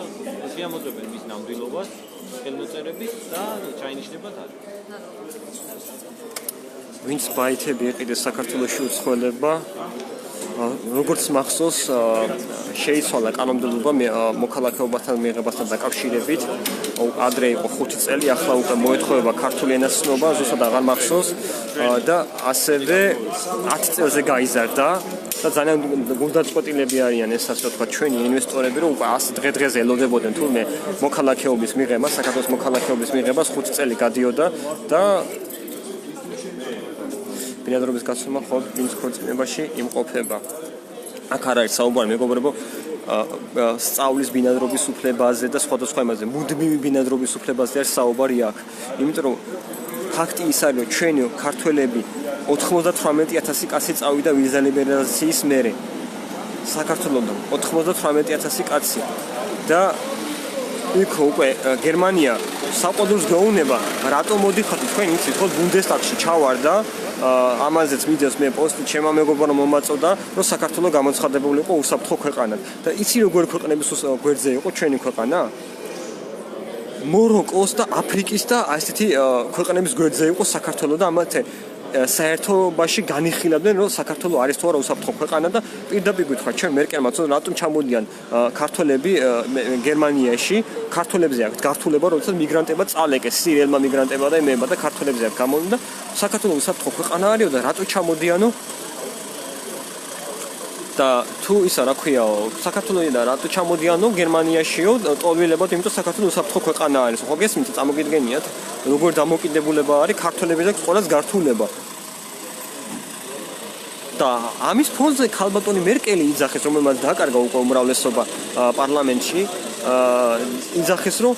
[SPEAKER 5] შეამოწმებენ მის ნამდვილობას ხელმოწერებით და ჩაინიშნებათ არის.
[SPEAKER 1] ვინც ბაითები იყიდეს საქართველოში უცხოელება როგორც მახსოვს, შეიცვალა კანონმდებლობა მოქალაქეობასთან მიღებასთან დაკავშირებით. ადრე იყო 5 წელი, ახლა უკვე მოეთხოვება ქართული ენის ცნობა, ზუსტად აღარ მახსოვს და ასევე 10 წელზე გაიზარდა და ძალიან გულდაწყვეტილები არიან ესაც რა თქვა ჩვენი ინვესტორები, რომ უკვე 100 დღე-დღეზე ელოდებოდნენ თურმე მოქალაქეობის მიღება, საქართველოს მოქალაქეობის მიღებას 5 წელი გადიოდა და ბინადრობის გაცნობა მხოლოდ მის ქორწინებაში იმყოფება. აქ არ არის საუბარი მეგობრებო სწავლის ბინადრობის უფლებაზე და სხვადასხვა იმაზე, მუდმივი ბინადრობის უფლებაზე არის საუბარი აქ. იმიტომ რომ ფაქტი ის არის, რომ ჩვენი ქართველები 98,000 კაცი წავიდა ვიზა ლიბერალიზაციის მერე. საქართველოსთან 98,000 კაცი და იქ უკვე გერმანია საყდრს გაუნება, რატომ მოდიხართ თქვენ იცით, ხო ბუნდესტაგში ჩავარდა ამაზეც ვიდეოს მე პოსტი ჩემმა მეგობრებმა მომაწოდა, რომ საქართველოს გამოცხადებული იყო უსაფრთხო ქვეყანად. და იცი როგორ ქვეყნების გვერდზე იყო ჩვენი ქვეყანა? მოროკოს და აფრიკის და ასეთი ქვეყნების გვერდზე იყო საქართველოს და ამათე საერთობაში განიხილავდნენ, რომ საქართველოს არის თუ არა უსაფრთხო ქვეყანა და პირდაპირ გითხრათ, ჩვენ მერკელმა ცოტა რატომ ჩამოდიან ქართველები გერმანიაში, ქართველებზე აქვს გართულება, როდესაც მიგრანტებმა წალეკეს, სირიელმა მიგრანტებმა და იმებმა და ქართველებზე აქვს გამოვიდა და საქართველოს უსაფრთხო ქვეყანა არისო და რატო ჩამოდიანო? და თუ ისა რა ქვიაო, საქართველოსიდან რატო ჩამოდიანო გერმანიაშიო, ტოლვილებად, იმიტომ საქართველოს უსაფრთხო ქვეყანა არის. ხო გესმით, წარმოგიდგენიათ, როგორ დამოკიდებულება არის ქართველების და ყველას გართულება. და ამის ფონზე ქალბატონი მერკელი იძახეს, რომელმაც დაკარგა უკვე უმრავლესობა პარლამენტში, იძახეს, რომ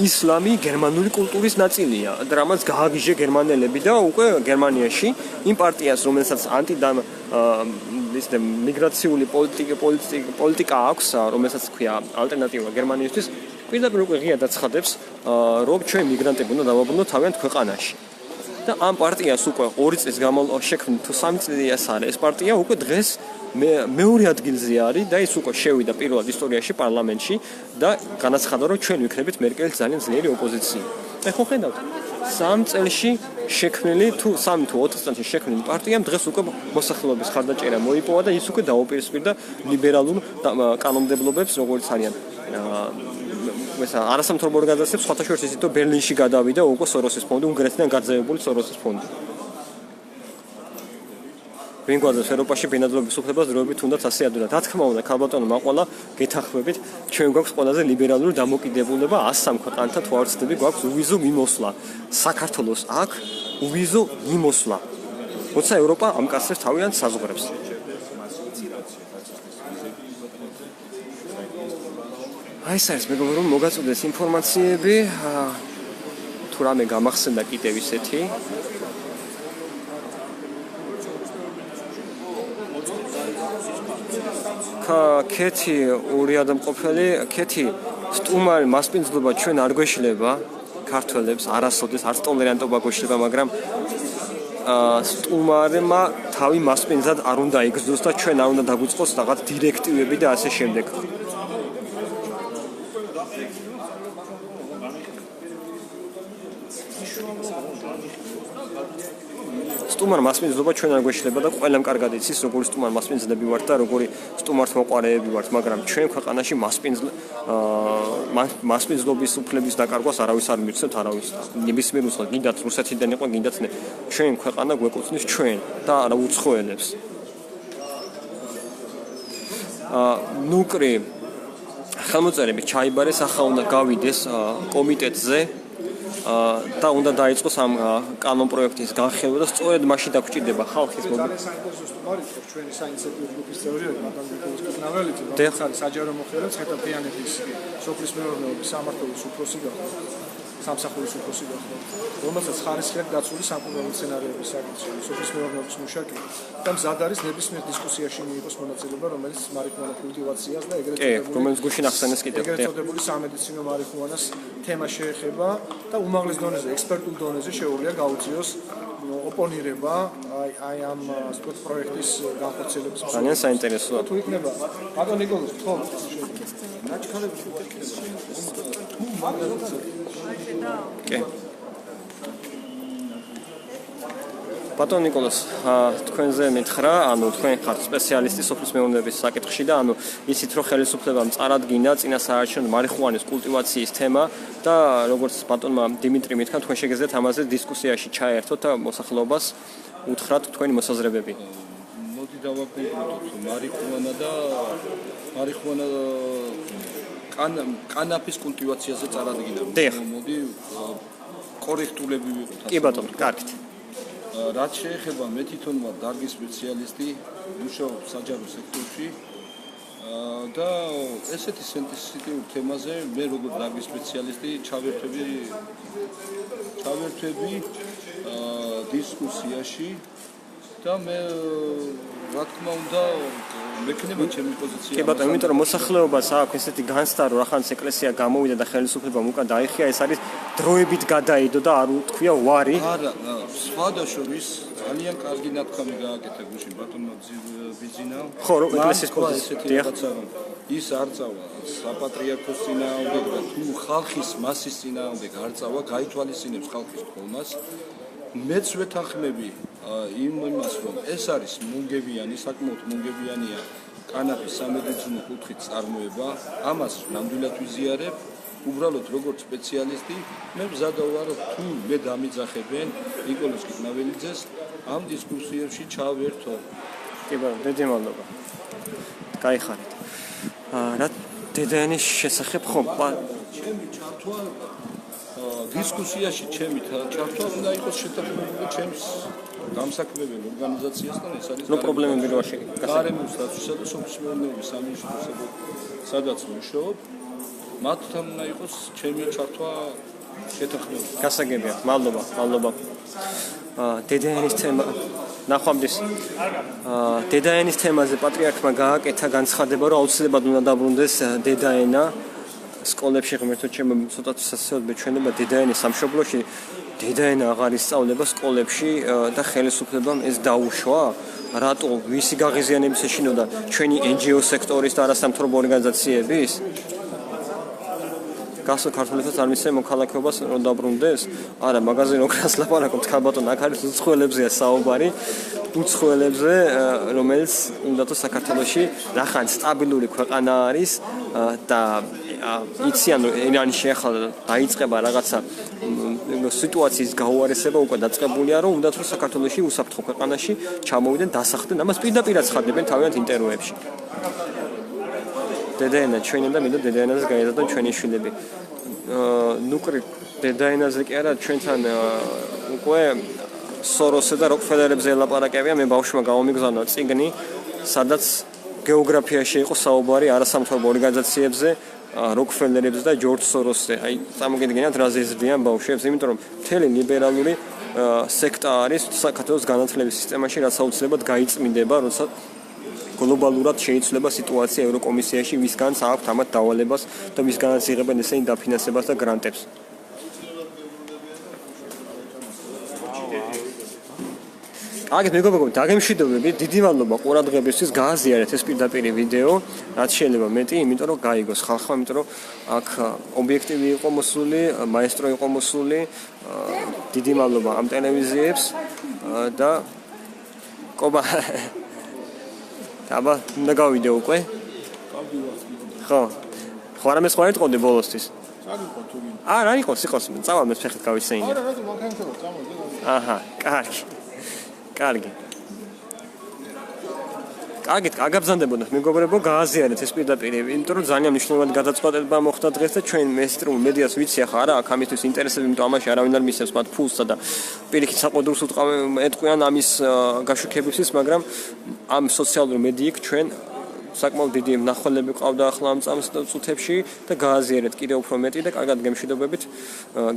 [SPEAKER 1] ისლამი გერმანული კულტურის ნაწილია და რამაც გააგიჟე გერმანელები და უკვე გერმანიაში იმ პარტიას, რომელსაც მიგრაციული პოლიტიკა აქვს, რომელსაც ქვია ალტერნატივა გერმანიისთვის, პირდაპირ უკვე ღია დაცხადებს, რომ ჩვენ მიგრანტები უნდა დავაბრუნოთ თავიანთ ქვეყანაში. და ამ პარტიას უკვე 2 წლის განმავლობაში შექმნით თუ 3 წელია არის ეს პარტია უკვე დღეს მეორე ადგილზე არის და ის უკვე შევიდა პირველად ისტორიაში პარლამენტში და განაცხადა რომ ჩვენ ვიქნებით მერკელის ძალიან ძლიერი ოპოზიცია. ეხლა ხედავთ 3 წელში შექმნილი თუ 3 თუ 4 წელში შექმნილი პარტიამ დღეს უკვე მოსახლეობის ხარდაჭერა მოიპოვა და ის უკვე დაუპირისპირდა ლიბერალურ კანონმდებლობებს როგორც არიან არასამთავრობო ორგანიზაციებს, სხვათა შორის ისიც რომ ბერლინში გადავიდა უკვე სოროსის ფონდი, უნგრეთიდან გაძევებული სოროსის ფონდი. ვინ გვაძლევს ევროპაში ბინადრობის უფლებას დროებით თუნდაც ასე ადვილად. რა თქმა უნდა, ქალბატონო მაყვალა, გეთანხმებით, ჩვენ გვაქვს ყველაზე ლიბერალური დამოკიდებულება 103 ქვეყანთან თუ არ ვცდები, გვაქვს უვიზო მიმოსვლა. საქართველოს აქ უვიზო მიმოსვლა. როცა ევროპა ამ კაცებს თავიანთ საზღვრებს. აი ეს არის მეგობრებო, რომ მოგაწოდეს ინფორმაციები, თუ რამე გამახსენდა კიდევ ისეთი. ქეთი ორი ადამყოფელი, ქეთი სტუმარი მასპინძლობა ჩვენ არ გვეშლება ქართველებს, არასოდეს არც ტოლერანტობა გვეშლება, მაგრამ სტუმარმა თავი მასპინძლად არ უნდა იგრძნოს და ჩვენ არ უნდა დაგვიწყოს რაღაც დირექტივები და ასე შემდეგ. სტუმარ მასპინძლობა ჩვენ არ გვეშლება და ყველამ კარგად იცის როგორი სტუმარ მასპინძლები ვართ და როგორი სტუმართ მოყვარეები ვართ, მაგრამ ჩვენ ქვეყანაში მასპინძლობის უფლების დაკარგვას არავის არ მირცევთ, არავის ნებისმიერ უცხო, გინდათ რუსეთიდან იყო, გინდათ ჩვენ ქვეყანა გვეკუთვნის ჩვენ და არა უცხოელებს. ნუკრი ხელმოწერები ჩაიბარეს, ახლა უნდა გავიდეს კომიტეტზე და უნდა დაიწყოს ამ კანონ პროექტის განხილვა და სწორედ მაშინ დაგჭირდება ხალხის
[SPEAKER 3] საინტერესო სტუმარი ჩვენი საინიციატივო ჯგუფის წევრია მადამ ნიკოლოზ კუტნაველიძე, რომელიც არის საჯარო მოხელეც ხეთათიანეთის სოფლის მეურნეობის სამმართველოს უფროსი გახდა, სამსახურის უფროსი გახდა, რომელსაც ხარისხიერ დაცული სამკურნალო სცენარების საკითხი, სოფლის მეურნეობის მუშაკი და მზად არის ნებისმიერ დისკუსიაში მიიღოს მონაწილეობა, რომელიც მარიხუანა კულტივაციას და
[SPEAKER 1] რომელიც გუშინ ახსენეს კიდევ
[SPEAKER 3] ეგრეთ სამედიცინო მარიხუანას თემა შეეხება და უმაღლეს დონეზე, ექსპერტულ დონეზე შეუძლია გაუწიოს ოპონირება აი ამ სპორტ პროექტის განხორციელების
[SPEAKER 1] ძალიან საინტერესოა.
[SPEAKER 3] თუ იქნება ბატონ ნიკოლოზ, ხო?
[SPEAKER 1] კი. ბატონ ნიკოლას, თქვენზე მითხრა, ანუ თქვენ ხართ სპეციალისტი სოფლის მეურნეობის საკითხში და ანუ იცით რომ ხელისუფლებამ წარადგინა წინასაარჩევნო მარიხუანის კულტივაციის თემა და როგორც ბატონმა დიმიტრი მითქვა, თქვენ შეგეძლიათ ამაზე დისკუსიაში ჩაერთოთ და მოსახლეობას უთხრათ თქვენი მოსაზრებები.
[SPEAKER 3] მოდი დავაკონკრეტოთ მარიხუანა და კანაფის კულტივაციაზე წარადგინა. მოდი კორექტულები ვიყოთ.
[SPEAKER 1] კი ბატონო, კარგით.
[SPEAKER 3] რაც შეეხება მე თვითონ ვარ დარგის სპეციალისტი, მუშაობ საჯარო სექტორში და ესეთი სენსიტიურ თემაზე მე როგორც დარგის სპეციალისტი ჩავერთვები დისკუსიაში და მე რა თქმა უნდა მექნება ჩემი პოზიცია.
[SPEAKER 1] კი ბატონო, იმიტომ რომ მოსახლეობას აქვს ესეთი განცდა რომ ახანს ეკლესია გამოვიდა და ხელისუფლებამ უკან დაიხია, ეს არის დროებით გადაიდო და არ უთქვია ვარი.
[SPEAKER 3] არა, სხვადასხვის ძალიან კარგი ნათქვამი გააკეთა გუშინ ბატონმა ბიძინამ.
[SPEAKER 1] ხო, რომ ეკლესიის
[SPEAKER 3] პოზიცია ის არ წავა საპატრიარქოს წინააღმდეგ და თუ ხალხის მასის წინააღმდეგ არ წავა, გაითვალისწინებს ხალხის თქმას. მეც ვეთანხმები იმას რომ ეს არის მუნგებიანი, საკმაოდ მუნგებიანია კანაფის სამედიცინო კუთხით წარმოება, ამას ნამდვილად ვიზიარებ. უბრალოდ როგორც სპეციალისტი მე მზადა ვარ თუ მე დამიძახებენ ნიკოლოზ კიკნაველიძეს ამ დისკუსიებში ჩავერთო.
[SPEAKER 1] კი ბატონო, დიდი მადლობა. გაიხარეთ. რა დედაენის შესახებ ხო
[SPEAKER 3] ჩემი ჩართვა დისკუსიაში ჩემი ჩართვა უნდა იყოს შეთანხმებული ჩემს გამსაქმებელ ორგანიზაციასთან, ეს არის
[SPEAKER 1] პრობლემები რო შეგვიძლია.
[SPEAKER 3] გარემოს დაცვისა და სოფლის მეურნეობის სამინისტროსთან სადაც ვმუშაობ, მათთან უნდა იყოს ჩემი ჩართვა შეთანხმებული.
[SPEAKER 1] გასაგებია. მადლობა. დედაენის თემა ნახვამდის დედაენის თემაზე პატრიარქმა გააკეთა განცხადება, რომ აუცილებლად უნდა დაბრუნდეს დედაენა სკოლებში. ღმერთო ჩემო, ცოტა სასწაულად მეჩვენება დედაენის სამშობლოში დედაენა აღარ ისწავლება სკოლებში და ხელისუფლებამ ეს დაუშვა. რატო? ვისი გაღიზიანების ეშინოდა? ჩვენი NGO სექტორის და არასამთავრობო ორგანიზაციების? გასულ ქართველებსაც არ მისცემ მოქალაქეობას რომ დაბრუნდეს? არა, მაგაზე რო გასლაპარაკობთ ქალბატონ, აქ არის უცხოელებზეა საუბარი, უცხოელებზე, რომელიც უნდა თუ საქართველოში ნახან სტაბილური ქვეყანა არის და იციან რომ ირანში ახლა დაიწყება რაღაცა სიტუაციის გაუარესება უკვე დაწყებულია, რომ უნდა თუ საქართველოში უსაფრთხო ქვეყანაში ჩამოვიდნენ, დასახლდნენ, ამას პირდაპირაც ხარდებენ თავიანთ ინტერვიუებში. დედაენა ჩვენი და მინდა დედაენაზე გაიზარდონ ჩვენი შვილები. ნუკრი დედაენაზე კი არა, ჩვენთან უკვე სოროსზე და როკფელერებზე ელაპარაკებია. მე ბავშვმა გამომიგზავნა წიგნი, სადაც გეოგრაფიაში იყო საუბარი არასამთავრობო ორგანიზაციებზე, როკფელერებზე და ჯორჯ სოროსზე. აი, წარმოგიდგენიათ რა ზიზრდიან ბავშვებს, იმიტომ რომ მთელი ლიბერალური სექტა არის საქართველოს განათლების სისტემაში, რაც აუცილებლად გაიწმინდება, როცა გლობალურად შეიცვლება სიტუაცია ევროკომისიაში, ვისგანაც აქვთ ამათ დავალებას და ვისგანაც იღებენ ესენი დაფინანსებას და გრანტებს. აგეთ მეგობრებო, დაგემშვიდობები, დიდი მადლობა ყურადღებისთვის, გააზიარეთ ეს პირდაპირ ვიდეო, რაც შეიძლება მეტი, იმიტომ რომ გაიგოს ხალხმა, იმიტომ რომ აქ ობიექტივი იყო მოსული, მაესტრო იყო მოსული. დიდი მადლობა ამ ტელევიზიებს და ყობა აბა, უნდა გავიდე უკვე? ხო. ხო, არამეს ხო ერთყოდი ბოლოსთვის?
[SPEAKER 3] წავიდე თუ ვინ?
[SPEAKER 1] არა, იყოს, წავალ მე ფეხით გავისეინე.
[SPEAKER 3] არა, რატო მანქანათო წამოდი.
[SPEAKER 1] აჰა, კარგი. კარგით, აგაბზანდებოდეთ მეგობრებო, გააზიარეთ ეს პირდაპირ, იმიტომ რომ ძალიან მნიშვნელოვანი გადაწყვეტილება მოხდა დღეს და ჩვენ მეინსტრიმ მედიას ვიცი ახლა არა აქ ამისთვის ინტერესები, იმიტომ ამაში არავინ არ მისცემს მათ ფულსა და პირიქით საყოდურს ეტყვიან ამის გაშუქებისთვის, მაგრამ ამ სოციალურ მედიიკ ჩვენ საკმაოდ დიდი მნახველები ყავდა ახლა ამ წუთებში და გააზიარეთ კიდევ უფრო მეტი და კარგად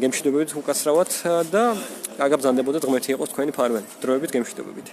[SPEAKER 1] გემშვიდობებით უკაცრავად და კარგად ბრძანდებოდეთ, ღმერთი იყოს თქვენი ფარველი. დროებით გემშვიდობებით.